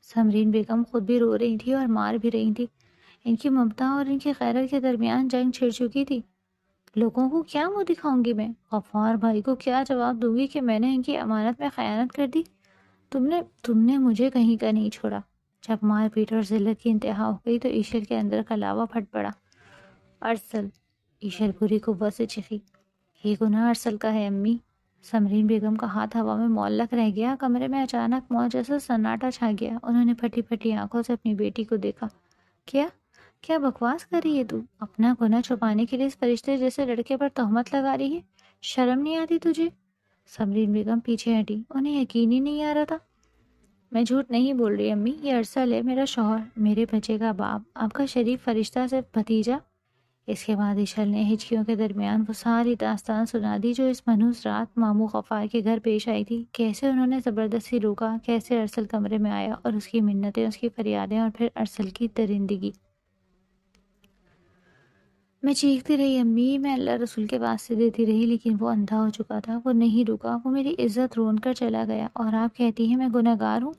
سمرین بیگم خود بھی رو رہی تھی اور مار بھی رہی تھی۔ ان کی ممتا اور ان کی غیرت کے درمیان جنگ چھڑ چکی تھی۔ لوگوں کو کیا منہ دکھاؤں گی میں؟ غفار بھائی کو کیا جواب دوں گی کہ میں نے ان کی امانت میں خیانت کر دی؟ تم نے مجھے کہیں کا نہیں چھوڑا۔ جب مار پیٹ اور ذلت کی انتہا ہو گئی تو ایشر کے اندر کا لاوا پھٹ پڑا۔ ارسل، ایشر پوری قوت سے چیخی، یہ گناہ ارسل کا ہے امی۔ سمرین بیگم کا ہاتھ ہوا میں معلق رہ گیا۔ کمرے میں اچانک موت جیسا سناٹا چھا گیا۔ انہوں نے پھٹی پھٹی آنکھوں سے اپنی بیٹی کو دیکھا۔ کیا بکواس کر رہی ہے تو؟ اپنا گناہ چھپانے کے لیے اس فرشتے جیسے لڑکے پر تہمت لگا رہی ہے؟ شرم نہیں آتی تجھے؟ سمرین بیگم پیچھے ہٹی۔ انہیں یقین ہی نہیں آ رہا تھا۔ میں جھوٹ نہیں بول رہی امی، یہ ارسل ہے، میرا شوہر، میرے بچے کا باپ، آپ کا شریف فرشتہ سے بھتیجا۔ اس کے بعد ایشل نے ہچکیوں کے درمیان وہ ساری داستان سنا دی جو اس منحوس رات ماموں غفار کے گھر پیش آئی تھی۔ کیسے انہوں نے زبردستی روکا، کیسے ارسل کمرے میں آیا اور اس کی منتیں، اس کی فریادیں، اور پھر ارسل کی درندگی۔ میں چیختی رہی امی، میں اللہ رسول کے واسطے دیتی رہی، لیکن وہ اندھا ہو چکا تھا، وہ نہیں رکا، وہ میری عزت رون کر چلا گیا، اور آپ کہتی ہیں میں گنہگار ہوں؟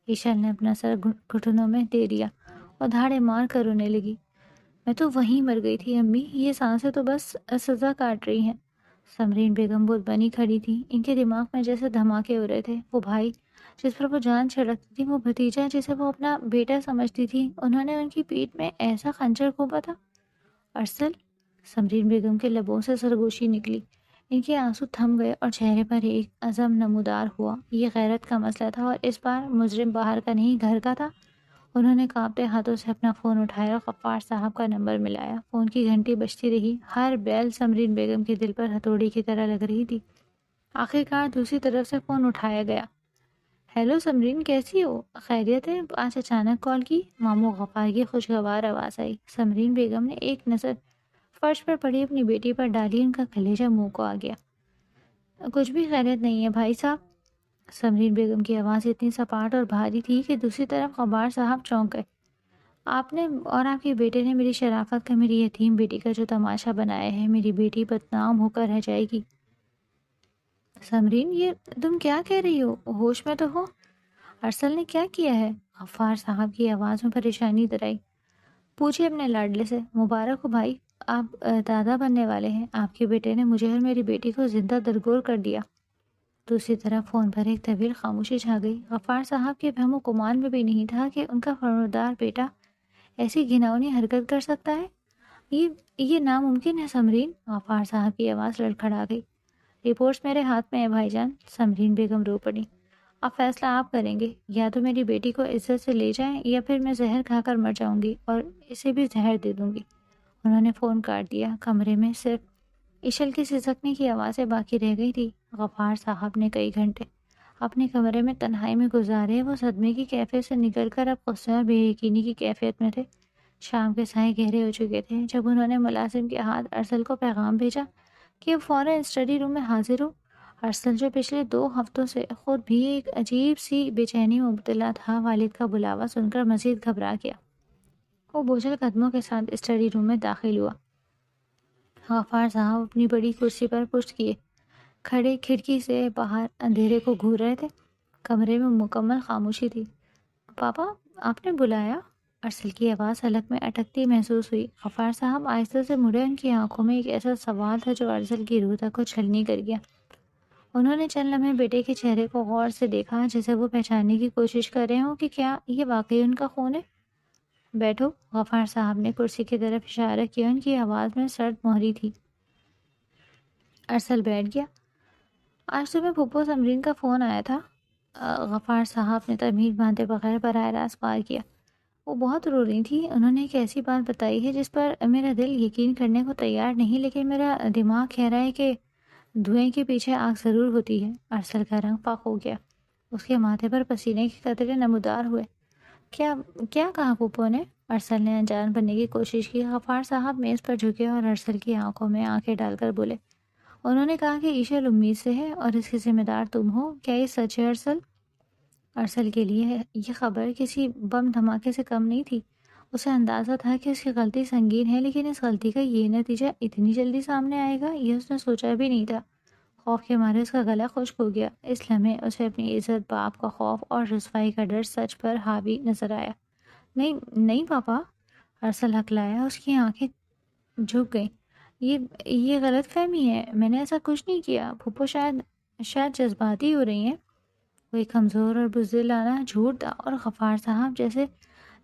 ایشل نے اپنا سر گھٹنوں میں دے دیا اور دھاڑے مار کر رونے لگی۔ میں تو وہیں مر گئی تھی امی، یہ سانسیں تو بس سزا کاٹ رہی ہیں۔ سمرین بیگم بہت بنی کھڑی تھی۔ ان کے دماغ میں جیسے دھماکے ہو رہے تھے۔ وہ بھائی جس پر وہ جان چھڑکتی تھی، وہ بھتیجا جسے وہ اپنا بیٹا سمجھتی تھی، انہوں نے ان کی پیٹھ میں ایسا خنجر گھونپا تھا۔ ارسل، سمرین بیگم کے لبوں سے سرگوشی نکلی۔ ان کے آنسو تھم گئے اور چہرے پر ایک عزم نمودار ہوا۔ یہ غیرت کا مسئلہ تھا اور اس بار مجرم باہر کا نہیں گھر کا تھا۔ انہوں نے کانپتے ہاتھوں سے اپنا فون اٹھایا اور غفار صاحب کا نمبر ملایا۔ فون کی گھنٹی بجتی رہی۔ ہر بیل سمرین بیگم کے دل پر ہتھوڑی کی طرح لگ رہی تھی۔ آخرکار دوسری طرف سے فون اٹھایا گیا۔ ہیلو سمرین، کیسی ہو؟ خیریت ہے؟ آج اچانک کال کی؟ ماموں غفار کی خوشگوار آواز آئی۔ سمرین بیگم نے ایک نظر فرش پر پڑی اپنی بیٹی پر ڈالی۔ ان کا کلیجہ منہ کو آ گیا۔ کچھ بھی خیریت نہیں ہے بھائی صاحب۔ سمرین بیگم کی آواز اتنی سپاٹ اور بھاری تھی کہ دوسری طرف غفار صاحب چونک گئے۔ آپ نے اور آپ کے بیٹے نے میری شرافت کا، میری یتیم بیٹی کا جو تماشا بنایا ہے، میری بیٹی بدنام ہو کر رہ جائے گی۔ سمرین، یہ تم کیا کہہ رہی ہو؟ ہوش میں تو ہو؟ ارسل نے کیا کیا ہے؟ غفار صاحب کی آواز میں پریشانی در آئی۔ پوچھے اپنے لاڈلے سے۔ مبارک ہو بھائی، آپ دادا بننے والے ہیں۔ آپ کے بیٹے نے مجھے اور میری بیٹی کو زندہ درگور کر دیا۔ دوسری طرف فون پر ایک طویل خاموشی چھا گئی۔ غفار صاحب کے وہم و گمان میں بھی نہیں تھا کہ ان کا فرمانبردار بیٹا ایسی گھناؤنی حرکت کر سکتا ہے۔ یہ ناممکن ہے سمرین۔ غفار صاحب کی آواز لڑکھڑا گئی۔ رپورٹس میرے ہاتھ میں ہے بھائی جان۔ سمرین بیگم رو پڑی۔ اب فیصلہ آپ کریں گے، یا تو میری بیٹی کو عزت سے لے جائیں یا پھر میں زہر کھا کر مر جاؤں گی اور اسے بھی زہر دے دوں گی۔ انہوں نے فون کاٹ دیا۔ کمرے میں صرف ایشل کی سسکنے کی آوازیں باقی رہ گئی تھی۔ غفار صاحب نے کئی گھنٹے اپنے کمرے میں تنہائی میں گزارے۔ وہ صدمے کی کیفیت سے نکل کر اب غصے اور بے یقینی کی کیفیت میں تھے۔ شام کے سائے گہرے ہو چکے تھے جب انہوں نے ملازم کے ہاتھ ارسل کو پیغام بھیجا کہ وہ فوراً اسٹڈی روم میں حاضر ہو۔ ارسل جو پچھلے 2 ہفتوں سے خود بھی ایک عجیب سی بے چینی میں مبتلا تھا، والد کا بلاوا سن کر مزید گھبرا گیا۔ وہ بوجھل قدموں کے ساتھ اسٹڈی روم میں داخل ہوا۔ غفار صاحب اپنی بڑی کرسی پر پشت کیے کھڑے کھڑکی سے باہر اندھیرے کو گھور رہے تھے۔ کمرے میں مکمل خاموشی تھی۔ پاپا، آپ نے بلایا؟ ارسل کی آواز حلق میں اٹکتی محسوس ہوئی۔ غفار صاحب آہستہ سے مڑے۔ ان کی آنکھوں میں ایک ایسا سوال تھا جو ارسل کی روح تک کو چھلنی کر گیا۔ انہوں نے چند لمحے بیٹے کے چہرے کو غور سے دیکھا، جیسے وہ پہچاننے کی کوشش کر رہے ہوں کہ کیا یہ واقعی ان کا خون ہے۔ بیٹھو۔ غفار صاحب نے کرسی کی طرف اشارہ کیا۔ ان کی آواز میں سرد مہری تھی۔ ارسل بیٹھ گیا۔ آج تمہیں پھپھو سمرین کا فون آیا تھا؟ غفار صاحب نے تمیز باندھے بغیر براہ راست بار کیا۔ وہ بہت رو رہی تھی۔ انہوں نے ایک ایسی بات بتائی ہے جس پر میرا دل یقین کرنے کو تیار نہیں، لیکن میرا دماغ کہہ رہا ہے کہ دھوئیں کے پیچھے آگ ضرور ہوتی ہے۔ ارسل کا رنگ فاق ہو گیا۔ اس کے ماتھے پر پسینے کے قطرے نمودار ہوئے۔ کیا کہا پھپھو نے؟ ارسل نے انجان بننے کی کوشش کی۔ غفار صاحب میز پر جھکے اور ارسل کی آنکھوں میں آنکھیں ڈال کر بولے۔ انہوں نے کہا کہ ایشل امید سے ہے اور اس کی ذمہ دار تم ہو۔ کیا یہ سچ ہے ارسل؟ ارسل کے لیے یہ خبر کسی بم دھماکے سے کم نہیں تھی۔ اسے اندازہ تھا کہ اس کی غلطی سنگین ہے، لیکن اس غلطی کا یہ نتیجہ اتنی جلدی سامنے آئے گا یہ اس نے سوچا بھی نہیں تھا۔ خوف کے مارے اس کا گلا خشک ہو گیا۔ اس لمحے اسے اپنی عزت، باپ کا خوف اور رسوائی کا ڈر سچ پر حاوی نظر آیا۔ نہیں نہیں پاپا، ارسل ہکلایا۔ اس کی آنکھیں جھک گئیں۔ یہ غلط فہمی ہے، میں نے ایسا کچھ نہیں کیا۔ پھوپھو شاید جذباتی ہو رہی ہیں۔ وہ ایک کمزور اور بزدلانہ جھوٹ تھا، اور غفار صاحب جیسے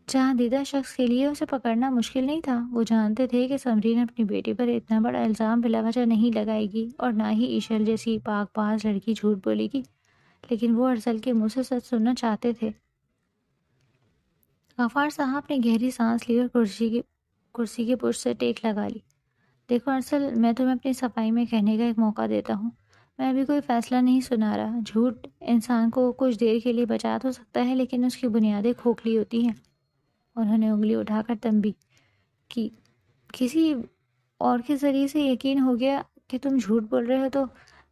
جہاں دیدہ شخص کے لیے اسے پکڑنا مشکل نہیں تھا۔ وہ جانتے تھے کہ سمرین اپنی بیٹی پر اتنا بڑا الزام بلا وجہ نہیں لگائے گی، اور نہ ہی ایشل جیسی پاک باز لڑکی جھوٹ بولے گی، لیکن وہ ارسل کے منہ سے سچ سننا چاہتے تھے۔ غفار صاحب نے گہری سانس لی اور کرسی کی پشت سے ٹیک لگا لی۔ دیکھو ارسل، میں تمہیں اپنی صفائی میں کہنے کا ایک موقع دیتا ہوں۔ میں ابھی کوئی فیصلہ نہیں سنا رہا۔ جھوٹ انسان کو کچھ دیر کے لیے بچا تو سکتا ہے، لیکن اس کی بنیادیں کھوکھلی ہوتی ہیں۔ انہوں نے انگلی اٹھا کر تنبیہ کی۔ کسی اور کے ذریعے سے یقین ہو گیا کہ تم جھوٹ بول رہے ہو تو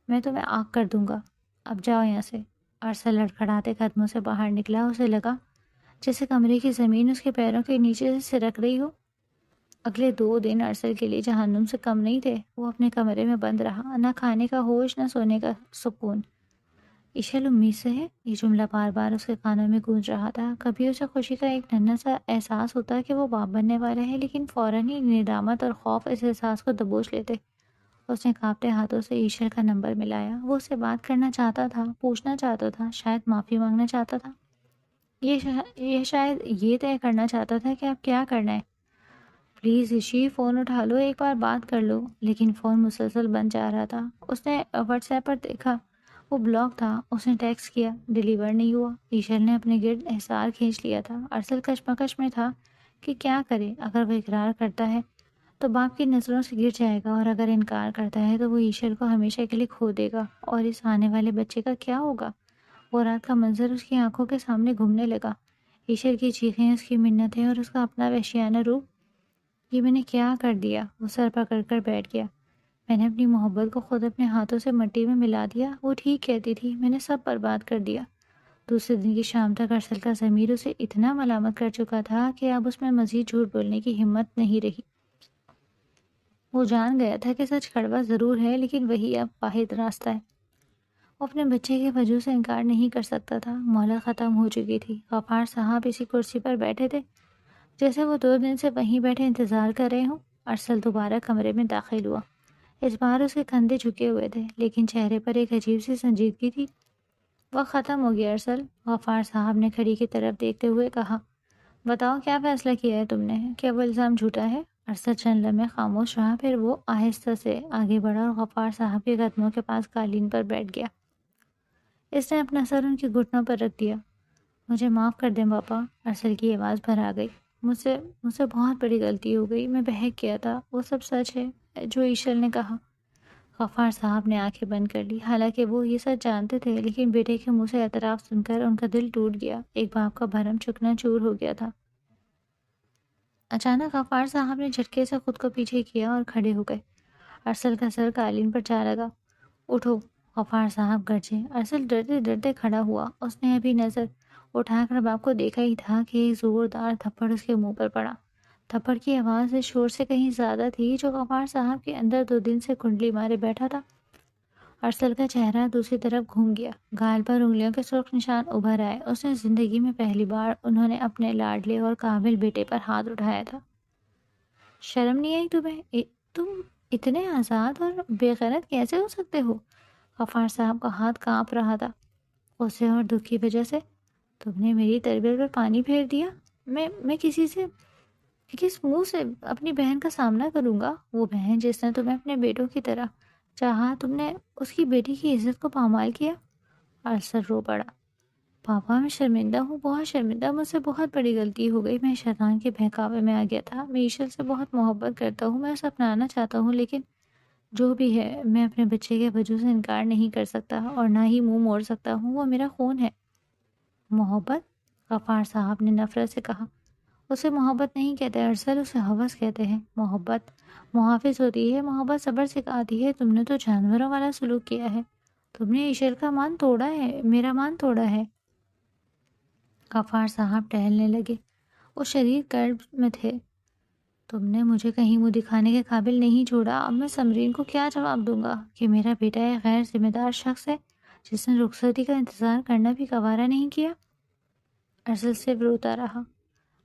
میں تمہیں آگ کر دوں گا۔ اب جاؤ یہاں سے۔ ارسل لڑکھڑاتے قدموں سے باہر نکلا۔ اسے لگا جیسے کمرے کی زمین اس کے پیروں کے نیچے سے سرک رہی ہو۔ اگلے 2 دن ارسل کے لیے جہنم سے کم نہیں تھے۔ وہ اپنے کمرے میں بند رہا، نہ کھانے کا ہوش، نہ سونے کا سکون۔ ایشل امید سے ہے، یہ جملہ بار بار اس کے کانوں میں گونج رہا تھا۔ کبھی اسے خوشی کا ایک ننھا سا احساس ہوتا کہ وہ باپ بننے والا ہے، لیکن فوراً ہی ندامت اور خوف اس احساس کو دبوچ لیتے۔ اس نے کانپتے ہاتھوں سے ایشل کا نمبر ملایا۔ وہ اس سے بات کرنا چاہتا تھا، پوچھنا چاہتا تھا، شاید معافی مانگنا چاہتا تھا۔ یہ شاید یہ طے کرنا چاہتا تھا کہ اب کیا کرنا ہے۔ پلیز ایشی، فون اٹھا لو، ایک بار بات کر لو۔ لیکن فون مسلسل بند جا رہا تھا۔ اس نے واٹس ایپ پر دیکھا، وہ بلاک تھا۔ اس نے ٹیکسٹ کیا، ڈیلیور نہیں ہوا۔ ایشل نے اپنے گرد احسار کھینچ لیا تھا۔ ارسل کشمکش میں تھا کہ کیا کرے۔ اگر وہ اقرار کرتا ہے تو باپ کی نظروں سے گر جائے گا، اور اگر انکار کرتا ہے تو وہ ایشل کو ہمیشہ کے لیے کھو دے گا، اور اس آنے والے بچے کا کیا ہوگا؟ وہ رات کا منظر اس کی آنکھوں کے سامنے گھومنے لگا۔ ایشل کی چیخیں، اس کی منتیں، اور اس کا اپنا وحشیانہ روپ۔ یہ میں نے کیا کر دیا؟ وہ سر پکڑ کر بیٹھ گیا۔ میں نے اپنی محبت کو خود اپنے ہاتھوں سے مٹی میں ملا دیا۔ وہ ٹھیک کہتی تھی، میں نے سب برباد کر دیا۔ دوسرے دن کی شام تک ارسل کا ضمیر اسے اتنا ملامت کر چکا تھا کہ اب اس میں مزید جھوٹ بولنے کی ہمت نہیں رہی۔ وہ جان گیا تھا کہ سچ کڑوا ضرور ہے، لیکن وہی اب واحد راستہ ہے۔ وہ اپنے بچے کے وجود سے انکار نہیں کر سکتا تھا۔ مہلت ختم ہو چکی تھی۔ غفار صاحب اسی کرسی پر بیٹھے تھے جیسے وہ 2 دن سے وہیں بیٹھے انتظار کر رہے ہوں۔ ارسل دوبارہ کمرے میں داخل ہوا۔ اس بار اس کے کندھے جھکے ہوئے تھے، لیکن چہرے پر ایک عجیب سی سنجیدگی تھی۔ وقت ختم ہو گیا ارسل، غفار صاحب نے کھڑی کی طرف دیکھتے ہوئے کہا۔ بتاؤ کیا فیصلہ کیا ہے تم نے؟ کیا وہ الزام جھوٹا ہے؟ ارسل چند لمحے خاموش رہا، پھر وہ آہستہ سے آگے بڑھا اور غفار صاحب کے قدموں کے پاس قالین پر بیٹھ گیا۔ اس نے اپنا سر ان کے گھٹنوں پر رکھ دیا۔ مجھے معاف کر دیں پاپا، ارسل کی آواز بھر آ گئی۔ مجھ سے بہت بڑی غلطی ہو گئی، میں بہک گیا تھا۔ وہ سب سچ ہے جو ایشل نے کہا۔ غفار صاحب نے آنکھیں بند کر لی۔ حالانکہ وہ یہ سچ جانتے تھے، لیکن بیٹے کے منہ سے اعتراف سن کر ان کا دل ٹوٹ گیا۔ ایک باپ کا بھرم چکنا چور ہو گیا تھا۔ اچانک غفار صاحب نے جھٹکے سے خود کو پیچھے کیا اور کھڑے ہو گئے۔ ارسل کا سر قالین پر جا لگا۔ اٹھو، غفار صاحب گرجے۔ ارسل ڈرتے ڈرتے کھڑا ہوا۔ اس نے ابھی نظر اٹھا کر باپ کو دیکھا ہی تھا کہ ایک زوردار تھپڑ اس کے منہ پر پڑا۔ تھپڑ کی آواز اس شور سے کہیں زیادہ تھی جو غفار صاحب کے اندر 2 دن سے کنڈلی مارے بیٹھا تھا۔ ارسل کا چہرہ دوسری طرف گھوم گیا۔ گال پر انگلیوں کے سرخ نشان ابھر آئے۔ اس نے زندگی میں پہلی بار انہوں نے اپنے لاڈلے اور قابل بیٹے پر ہاتھ اٹھایا تھا۔ شرم نہیں آئی تمہیں؟ تم اتنے آزاد اور بے غیرت کیسے ہو سکتے ہو؟ غفار صاحب کا ہاتھ کانپ رہا تھا غصے اور دکھ کی وجہ سے۔ تم نے میری تربیت پر پانی پھیر دیا۔ میں کس منہ سے اپنی بہن کا سامنا کروں گا؟ وہ بہن جس نے تمہیں اپنے بیٹوں کی طرح چاہا، تم نے اس کی بیٹی کی عزت کو پامال کیا۔ ارسل رو پڑا۔ پاپا، میں شرمندہ ہوں، بہت شرمندہ۔ مجھ سے بہت بڑی غلطی ہو گئی۔ میں شیطان کے بہکاوے میں آ گیا تھا۔ میں ایشل سے بہت محبت کرتا ہوں، میں اسے اپنانا چاہتا ہوں، لیکن جو بھی ہے میں اپنے بچے کے وجود سے انکار نہیں کر سکتا اور نہ ہی منہ موڑ سکتا ہوں۔ وہ میرا خون ہے۔ محبت؟ غفار صاحب نے نفرت سے کہا۔ اسے محبت نہیں کہتے ارسل، اسے ہوس کہتے ہیں۔ محبت محافظ ہوتی ہے، محبت صبر سکھاتی ہے۔ تم نے تو جانوروں والا سلوک کیا ہے۔ تم نے ایشل کا مان توڑا ہے، میرا مان توڑا ہے۔ غفار صاحب ٹہلنے لگے۔ وہ شدید کرب میں تھے۔ تم نے مجھے کہیں منہ دکھانے کے قابل نہیں چھوڑا، اب میں سمرین کو کیا جواب دوں گا کہ میرا بیٹا ایک غیر ذمہ دار شخص ہے جس نے رخصتی کا انتظار کرنا بھی گوارا نہیں کیا؟ ارسل صرف روتا رہا۔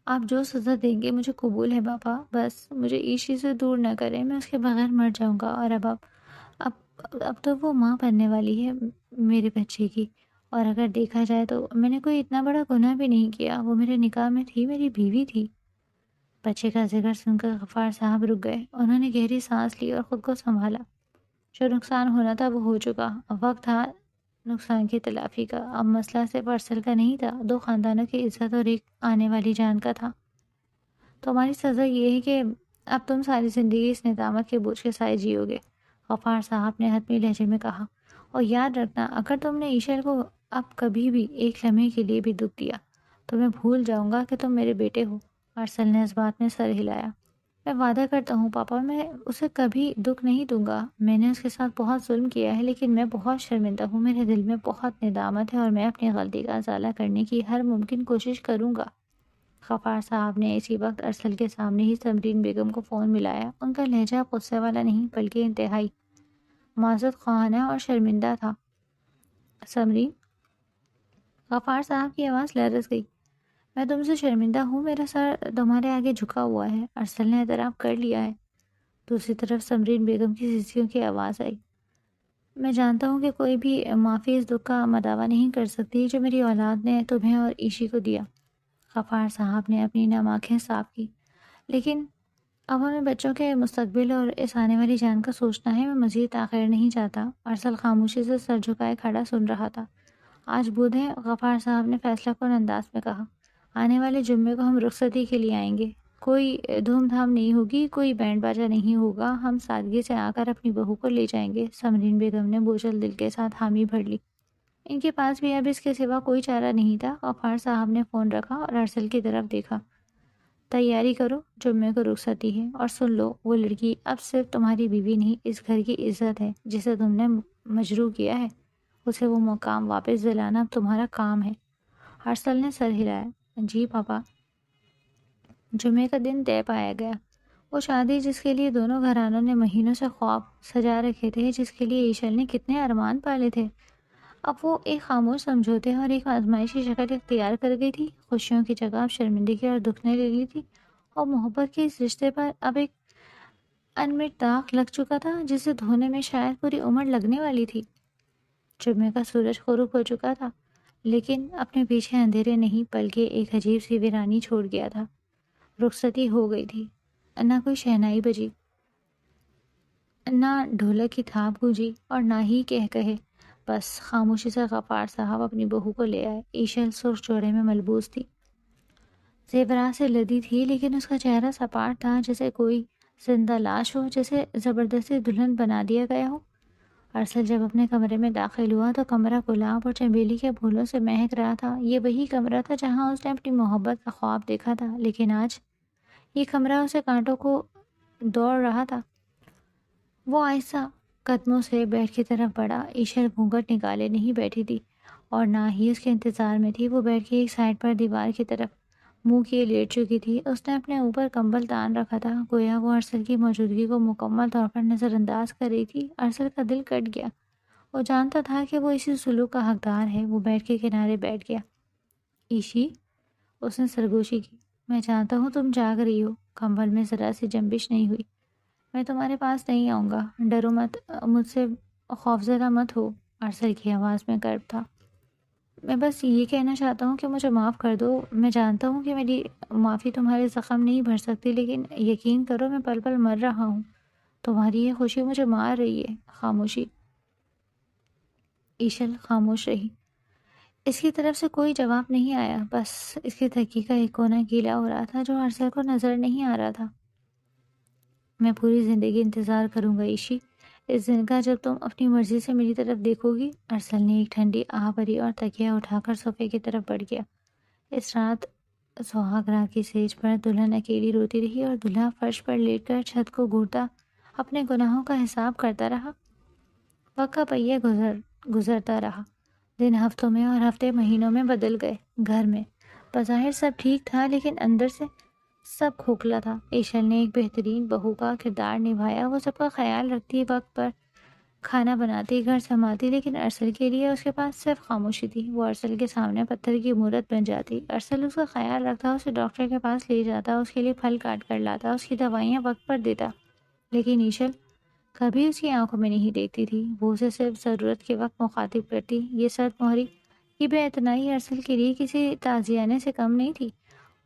آپ جو سزا دیں گے مجھے قبول ہے پاپا، بس مجھے عیشی سے دور نہ کریں، میں اس کے بغیر مر جاؤں گا، اور اب تو وہ ماں بننے والی ہے میرے بچے کی، اور اگر دیکھا جائے تو میں نے کوئی اتنا بڑا گناہ بھی نہیں کیا، وہ میرے نکاح میں تھی، میری بیوی تھی۔ بچے کا ذکر سن کر غفار صاحب رک گئے۔ انہوں نے گہری سانس لی اور خود کو سنبھالا۔ جو نقصان ہونا تھا وہ ہو چکا، اب وقت تھا نقصان کی تلافی کا۔ اب مسئلہ صرف ارسل کا نہیں تھا، دو خاندانوں کی عزت اور ایک آنے والی جان کا تھا۔ تمہاری سزا یہ ہے کہ اب تم ساری زندگی اس ندامت کے بوجھ کے سائے جیو گے، غفار صاحب نے حتمی لہجے میں کہا، اور یاد رکھنا اگر تم نے ایشل کو اب کبھی بھی ایک لمحے کے لیے بھی دکھ دیا تو میں بھول جاؤں گا کہ تم میرے بیٹے ہو۔ ارسل نے اس بات میں سر ہلایا۔ میں وعدہ کرتا ہوں پاپا، میں اسے کبھی دکھ نہیں دوں گا۔ میں نے اس کے ساتھ بہت ظلم کیا ہے، لیکن میں بہت شرمندہ ہوں، میرے دل میں بہت ندامت ہے، اور میں اپنی غلطی کا ازالہ کرنے کی ہر ممکن کوشش کروں گا۔ غفار صاحب نے اسی وقت ارسل کے سامنے ہی سمرین بیگم کو فون ملایا۔ ان کا لہجہ غصے والا نہیں بلکہ انتہائی معذرت خواہانہ اور شرمندہ تھا۔ سمرین، غفار صاحب کی آواز لرز گئی۔ میں تم سے شرمندہ ہوں، میرا سر تمہارے آگے جھکا ہوا ہے، ارسل نے اعتراف کر لیا ہے۔ دوسری طرف سمرین بیگم کی سسکیوں کی آواز آئی۔ میں جانتا ہوں کہ کوئی بھی معافی اس دکھ کا مداوع نہیں کر سکتی جو میری اولاد نے تمہیں اور عیشی کو دیا۔ غفار صاحب نے اپنی نم آنکھیں صاف کی۔ لیکن اب ہمیں بچوں کے مستقبل اور اس آنے والی جان کا سوچنا ہے، میں مزید تاخیر نہیں چاہتا۔ ارسل خاموشی سے سر جھکائے کھڑا سن رہا تھا۔ آج بدھ ہے، غفار صاحب نے فیصلہ کن انداز میں کہا۔ آنے والے جمعے کو ہم رخصتی کے لیے آئیں گے، کوئی دھوم دھام نہیں ہوگی، کوئی بینڈ باجا نہیں ہوگا، ہم سادگی سے آ کر اپنی بہو کو لے جائیں گے۔ سمرین بیگم نے بوجھل دل کے ساتھ حامی بھر لی۔ ان کے پاس بھی اب اس کے سوا کوئی چارہ نہیں تھا۔ غفار صاحب نے فون رکھا اور ارسل کی طرف دیکھا۔ تیاری کرو، جمعے کو رخصتی ہے، اور سن لو، وہ لڑکی اب صرف تمہاری بیوی نہیں، اس گھر کی عزت ہے جسے تم نے مجروح کیا ہے، اسے وہ مقام واپس دلانا اب تمہارا کام ہے۔ ارسل نے سر ہلایا۔ جی پاپا۔ جمعے کا دن طے پایا گیا۔ وہ شادی جس کے لیے دونوں گھرانوں نے مہینوں سے خواب سجا رکھے تھے، جس کے لیے ایشل نے کتنے ارمان پالے تھے، اب وہ ایک خاموش سمجھوتے اور ایک آزمائشی شکل اختیار کر گئی تھی۔ خوشیوں کی جگہ اب شرمندگی اور دکھ نے لے لی تھی، اور محبت کے اس رشتے پر اب ایک انمٹ داغ لگ چکا تھا جسے دھونے میں شاید پوری عمر لگنے والی تھی۔ جمعے کا سورج غروب ہو چکا تھا، لیکن اپنے پیچھے اندھیرے نہیں بلکہ ایک عجیب سی ویرانی چھوڑ گیا تھا۔ رخصتی ہو گئی تھی، نہ کوئی شہنائی بجی، نہ ڈھولک کی تھاپ گونجی، اور نہ ہی کہے، بس خاموشی سے غفار صاحب اپنی بہو کو لے آئے۔ ایشل سرخ جوڑے میں ملبوس تھی، زیورات سے لدی تھی، لیکن اس کا چہرہ سپاٹ تھا جیسے کوئی زندہ لاش ہو جسے زبردستی دلہن بنا دیا گیا ہو۔ ارسل جب اپنے کمرے میں داخل ہوا تو کمرہ گلاب اور چمیلی کے پھولوں سے مہک رہا تھا۔ یہ وہی کمرہ تھا جہاں اس نے اپنی محبت کا خواب دیکھا تھا، لیکن آج یہ کمرہ اسے کانٹوں کو دوڑ رہا تھا۔ وہ آہستہ قدموں سے بیڈ کی طرف بڑھا۔ ایشل گھونگھٹ نکالے نہیں بیٹھی تھی، اور نہ ہی اس کے انتظار میں تھی۔ وہ بیڈ کی ایک سائڈ پر دیوار کی طرف منہ کیے لیٹ چکی تھی۔ اس نے اپنے اوپر کمبل تان رکھا تھا، گویا وہ ارسل کی موجودگی کو مکمل طور پر نظر انداز کر رہی تھی۔ ارسل کا دل کٹ گیا، وہ جانتا تھا کہ وہ اسی سلوک کا حقدار ہے۔ وہ بیڈ کے کنارے بیٹھ گیا۔ ایشی، اس نے سرگوشی کی، میں جانتا ہوں تم جاگ رہی ہو۔ کمبل میں ذرا سی جنبش نہیں ہوئی۔ میں تمہارے پاس نہیں آؤں گا، ڈرو مت، مجھ سے خوفزدہ مت ہو۔ ارسل کی آواز میں کرب تھا۔ میں بس یہ کہنا چاہتا ہوں کہ مجھے معاف کر دو۔ میں جانتا ہوں کہ میری معافی تمہارے زخم نہیں بھر سکتی، لیکن یقین کرو میں پل پل مر رہا ہوں، تمہاری یہ خوشی مجھے مار رہی ہے۔ خاموشی۔ ایشل خاموش رہی۔ اس کی طرف سے کوئی جواب نہیں آیا، بس اس کی تھکی کا ایک کونا گیلا ہو رہا تھا جو ارسل کو نظر نہیں آ رہا تھا۔ میں پوری زندگی انتظار کروں گا ایشی، اس دن کا جب تم اپنی مرضی سے میری طرف دیکھو گی۔ ارسل نے ایک ٹھنڈی آہ بھری اور تکیہ اٹھا کر صوفے کی طرف بڑھ گیا۔ اس رات سہاگ رات کی سیج پر دلہن اکیلی روتی رہی، اور دلہا فرش پر لیٹ کر چھت کو گھورتا اپنے گناہوں کا حساب کرتا رہا۔ وقت کا پہیہ گزرتا رہا، دن ہفتوں میں اور ہفتے مہینوں میں بدل گئے۔ گھر میں بظاہر سب ٹھیک تھا لیکن اندر سے سب کھوکھلا تھا۔ ایشل نے ایک بہترین بہو کا کردار نبھایا۔ وہ سب کا خیال رکھتی، وقت پر کھانا بناتی، گھر سنبھالتی، لیکن ارسل کے لیے اس کے پاس صرف خاموشی تھی۔ وہ ارسل کے سامنے پتھر کی مورت بن جاتی۔ ارسل اس کا خیال رکھتا، اسے ڈاکٹر کے پاس لے جاتا، اس کے لیے پھل کاٹ کر لاتا، اس کی دوائیاں وقت پر دیتا، لیکن ایشل کبھی اس کی آنکھوں میں نہیں دیکھتی تھی۔ وہ اسے صرف ضرورت کے وقت مخاطب کرتی۔ یہ سرد مہری کی بے اعتنائی ارسل کے لیے کسی تعزیانے سے کم نہیں تھی۔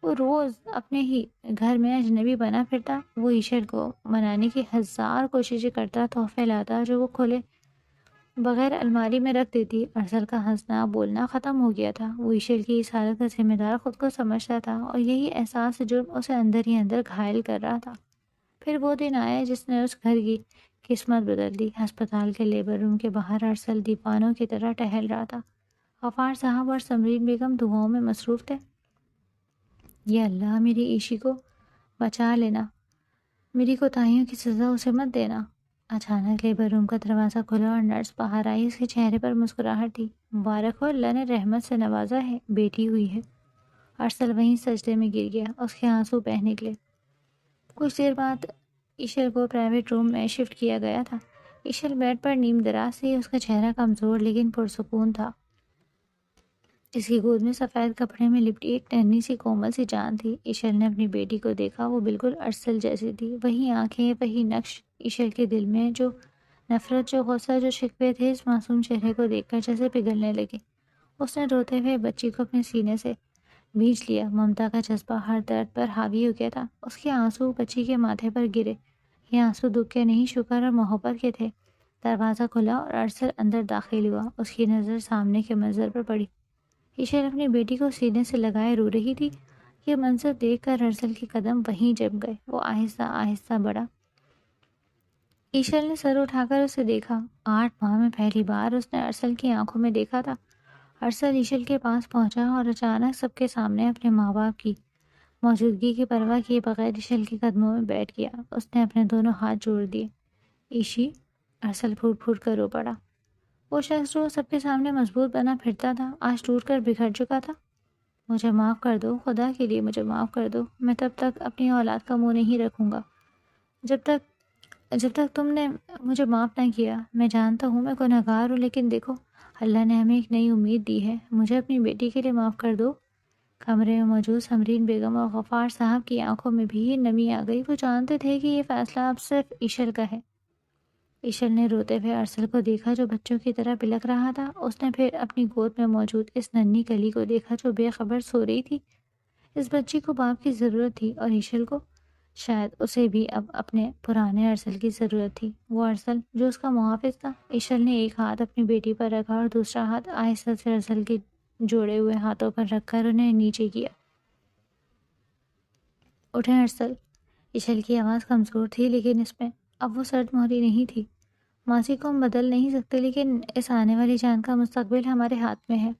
وہ روز اپنے ہی گھر میں اجنبی بنا پھرتا۔ وہ ایشل کو منانے کی ہزار کوششیں کرتا، تحفے لاتا جو وہ کھولے بغیر الماری میں رکھ دیتی۔ ارسل کا ہنسنا بولنا ختم ہو گیا تھا۔ وہ ایشل کی اس حالت کا ذمہ دار خود کو سمجھتا تھا، اور یہی احساس جرم اسے اندر ہی اندر گھائل کر رہا تھا۔ پھر وہ دن آیا جس نے اس گھر کی قسمت بدل دی۔ ہسپتال کے لیبر روم کے باہر ارسل دیوانوں کی طرح ٹہل رہا تھا۔ غفار صاحب اور سمرین بیگم دعاؤں میں مصروف تھے۔ یا اللہ، میری ایشی کو بچا لینا، میری کوتاہیوں کی سزا اسے مت دینا۔ اچانک لیبر روم کا دروازہ کھلا اور نرس باہر آئی۔ اس کے چہرے پر مسکراہٹ تھی۔ مبارک ہو، اللہ نے رحمت سے نوازا ہے، بیٹی ہوئی ہے۔ ارسل وہیں سجدے میں گر گیا، اس کے آنسو بہہ نکلے۔ کچھ دیر بعد ایشل کو پرائیویٹ روم میں شفٹ کیا گیا تھا۔ ایشل بیڈ پر نیم دراز تھی، اس کا چہرہ کمزور لیکن پرسکون تھا۔ اس کی گود میں سفید کپڑے میں لپٹی ایک ننھی سی کومل سی جان تھی۔ ایشل نے اپنی بیٹی کو دیکھا، وہ بالکل ارسل جیسی تھی۔ وہی آنکھیں، وہی نقش۔ ایشل کے دل میں جو نفرت، جو غصہ، جو شکوے تھے، اس معصوم چہرے کو دیکھ کر جیسے پگھلنے لگے۔ اس نے روتے ہوئے بچی کو اپنے سینے سے بھینچ لیا۔ ممتا کا جذبہ ہر درد پر حاوی ہو گیا تھا۔ اس کے آنسو بچی کے ماتھے پر گرے۔ یہ آنسو دکھ کے نہیں، شکر اور محبت کے تھے۔ دروازہ کھلا اور ارسل اندر داخل ہوا۔ اس کی نظر سامنے کے منظر پر پڑی۔ ایشل اپنی بیٹی کو سینے سے لگائے رو رہی تھی۔ یہ منظر دیکھ کر ارسل کے قدم وہیں جم گئے۔ وہ آہستہ آہستہ بڑھا۔ ایشل نے سر اٹھا کر اسے دیکھا۔ 8 ماہ میں پہلی بار اس نے ارسل کی آنکھوں میں دیکھا تھا۔ ارسل ایشل کے پاس پہنچا اور اچانک سب کے سامنے اپنے ماں باپ کی موجودگی کی پرواہ کیے بغیر ایشل کے قدموں میں بیٹھ گیا۔ اس نے اپنے دونوں ہاتھ جوڑ دیے۔ ایشی، ارسل پھوٹ پھوٹ کر رو پڑا۔ وہ شخص جو سب کے سامنے مضبوط بنا پھرتا تھا، آج ٹوٹ کر بکھر چکا تھا۔ مجھے معاف کر دو، خدا کے لیے مجھے معاف کر دو۔ میں تب تک اپنی اولاد کا منہ نہیں رکھوں گا جب تک تم نے مجھے معاف نہ کیا۔ میں جانتا ہوں میں گنہگار ہوں، لیکن دیکھو، اللہ نے ہمیں ایک نئی امید دی ہے۔ مجھے اپنی بیٹی کے لیے معاف کر دو۔ کمرے میں موجود سمرین بیگم اور غفار صاحب کی آنکھوں میں بھی نمی آ گئی۔ وہ جانتے تھے کہ یہ فیصلہ اب صرف ایشل کا ہے۔ ایشل نے روتے ہوئے ارسل کو دیکھا جو بچوں کی طرح بلک رہا تھا۔ اس نے پھر اپنی گود میں موجود اس ننھی کلی کو دیکھا جو بے خبر سو رہی تھی۔ اس بچی کو باپ کی ضرورت تھی، اور ایشل کو شاید اسے بھی اب اپنے پرانے ارسل کی ضرورت تھی۔ وہ ارسل جو اس کا محافظ تھا۔ ایشل نے ایک ہاتھ اپنی بیٹی پر رکھا اور دوسرا ہاتھ آہستہ سے ارسل کے جوڑے ہوئے ہاتھوں پر رکھ کر انہیں نیچے کیا۔ اٹھیں ارسل۔ ایشل کی آواز کمزور تھی، لیکن اس میں اب وہ سرد مہری نہیں تھی۔ ماضی کو ہم بدل نہیں سکتے، لیکن اس آنے والی جان کا مستقبل ہمارے ہاتھ میں ہے۔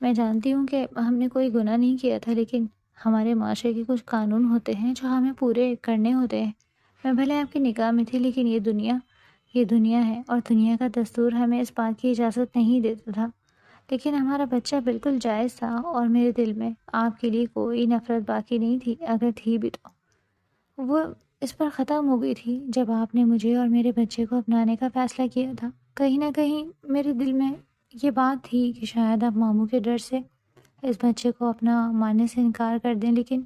میں جانتی ہوں کہ ہم نے کوئی گناہ نہیں کیا تھا، لیکن ہمارے معاشرے کے کچھ قانون ہوتے ہیں جو ہمیں پورے کرنے ہوتے ہیں۔ میں بھلے آپ کی نگاہ میں تھی، لیکن یہ دنیا ہے، اور دنیا کا دستور ہمیں اس بات کی اجازت نہیں دیتا تھا۔ لیکن ہمارا بچہ بالکل جائز تھا، اور میرے دل میں آپ کے لیے کوئی نفرت باقی نہیں تھی، اگر تھی بھی تو وہ اس پر ختم ہو گئی تھی جب آپ نے مجھے اور میرے بچے کو اپنانے کا فیصلہ کیا تھا۔ کہیں نہ کہیں میرے دل میں یہ بات تھی کہ شاید آپ ماموں کے ڈر سے اس بچے کو اپنا ماننے سے انکار کر دیں، لیکن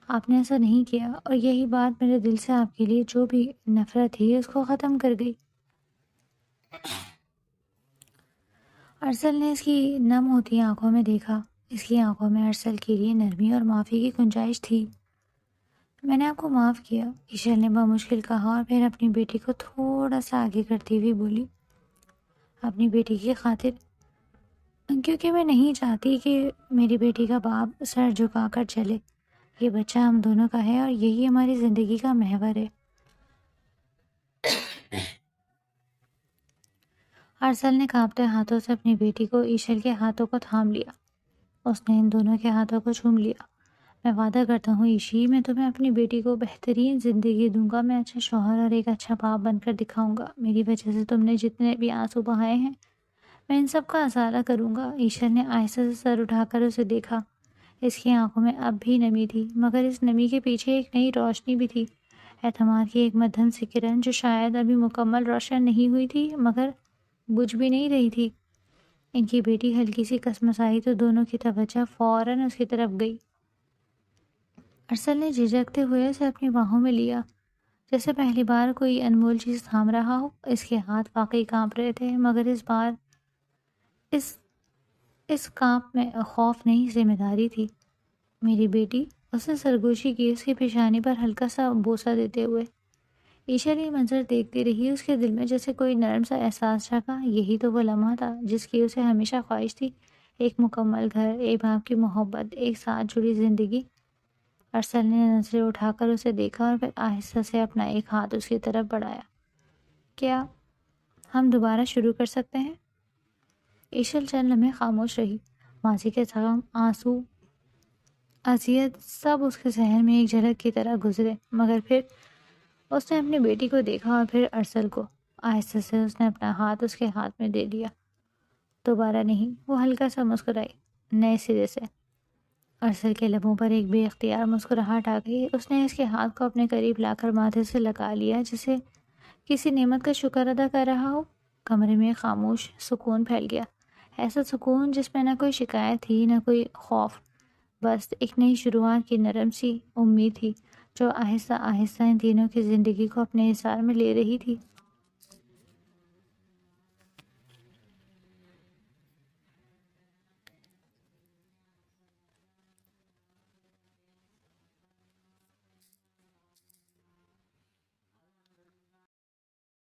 آپ نے ایسا نہیں کیا، اور یہی بات میرے دل سے آپ کے لیے جو بھی نفرت تھی اس کو ختم کر گئی۔ ارسل نے اس کی نم ہوتی آنکھوں میں دیکھا۔ اس کی آنکھوں میں ارسل کے لیے نرمی اور معافی کی گنجائش تھی۔ میں نے آپ کو معاف کیا، ایشل نے بمشکل کہا، اور پھر اپنی بیٹی کو تھوڑا سا آگے کرتی ہوئی بولی، اپنی بیٹی کی خاطر، کیونکہ میں نہیں چاہتی کہ میری بیٹی کا باپ سر جھکا کر چلے۔ یہ بچہ ہم دونوں کا ہے، اور یہی ہماری زندگی کا محور ہے۔ ارسل نے کانپتے ہاتھوں سے اپنی بیٹی کو ایشل کے ہاتھوں کو تھام لیا۔ اس نے ان دونوں کے ہاتھوں کو چوم لیا۔ میں وعدہ کرتا ہوں ایشی، میں تمہیں اپنی بیٹی کو بہترین زندگی دوں گا۔ میں اچھا شوہر اور ایک اچھا باپ بن کر دکھاؤں گا۔ میری وجہ سے تم نے جتنے بھی آنسو بہائے ہیں، میں ان سب کا ازالہ کروں گا۔ ایشل نے آہستہ سے سر اٹھا کر اسے دیکھا۔ اس کی آنکھوں میں اب بھی نمی تھی، مگر اس نمی کے پیچھے ایک نئی روشنی بھی تھی، اعتماد کی ایک مدھم سی کرن جو شاید ابھی مکمل روشن نہیں ہوئی تھی مگر بجھ بھی نہیں رہی تھی۔ ان کی بیٹی ہلکی سی کسمسائی تو دونوں کی توجہ فوراً اس کی طرف گئی۔ ارسل نے جھجکتے ہوئے اسے اپنی باہوں میں لیا، جیسے پہلی بار کوئی انمول چیز تھام رہا ہو۔ اس کے ہاتھ واقعی کانپ رہے تھے، مگر اس بار اس کانپ میں خوف نہیں، ذمہ داری تھی۔ میری بیٹی، اس نے سرگوشی کی، اس کی پیشانی پر ہلکا سا بوسہ دیتے ہوئے۔ ایشا یہ منظر دیکھتی رہی، اس کے دل میں جیسے کوئی نرم سا احساس جاگا۔ یہی تو وہ لمحہ تھا جس کی اسے ہمیشہ خواہش تھی، ایک مکمل گھر، ایک باپ کی محبت، ایک ساتھ جڑی زندگی۔ ارسل نے نظریں اٹھا کر اسے دیکھا اور پھر آہستہ سے اپنا ایک ہاتھ اس کی طرف بڑھایا۔ کیا ہم دوبارہ شروع کر سکتے ہیں؟ ایشل چند لمحے خاموش رہی۔ ماضی کے غم، آنسو، اذیت سب اس کے ذہن میں ایک جھلک کی طرح گزرے، مگر پھر اس نے اپنی بیٹی کو دیکھا اور پھر ارسل کو۔ آہستہ سے اس نے اپنا ہاتھ اس کے ہاتھ میں دے دیا۔ دوبارہ نہیں، وہ ہلکا سا مسکرائی، نئے سرے سے۔ ارسل کے لبوں پر ایک بے اختیار مسکراہٹ آ گئی۔ اس نے اس کے ہاتھ کو اپنے قریب لا کر ماتھے سے لگا لیا، جسے کسی نعمت کا شکر ادا کر رہا ہو۔ کمرے میں خاموش سکون پھیل گیا، ایسا سکون جس میں نہ کوئی شکایت تھی نہ کوئی خوف، بس ایک نئی شروعات کی نرم سی امید تھی جو آہستہ آہستہ ان تینوں کی زندگی کو اپنے حصار میں لے رہی تھی۔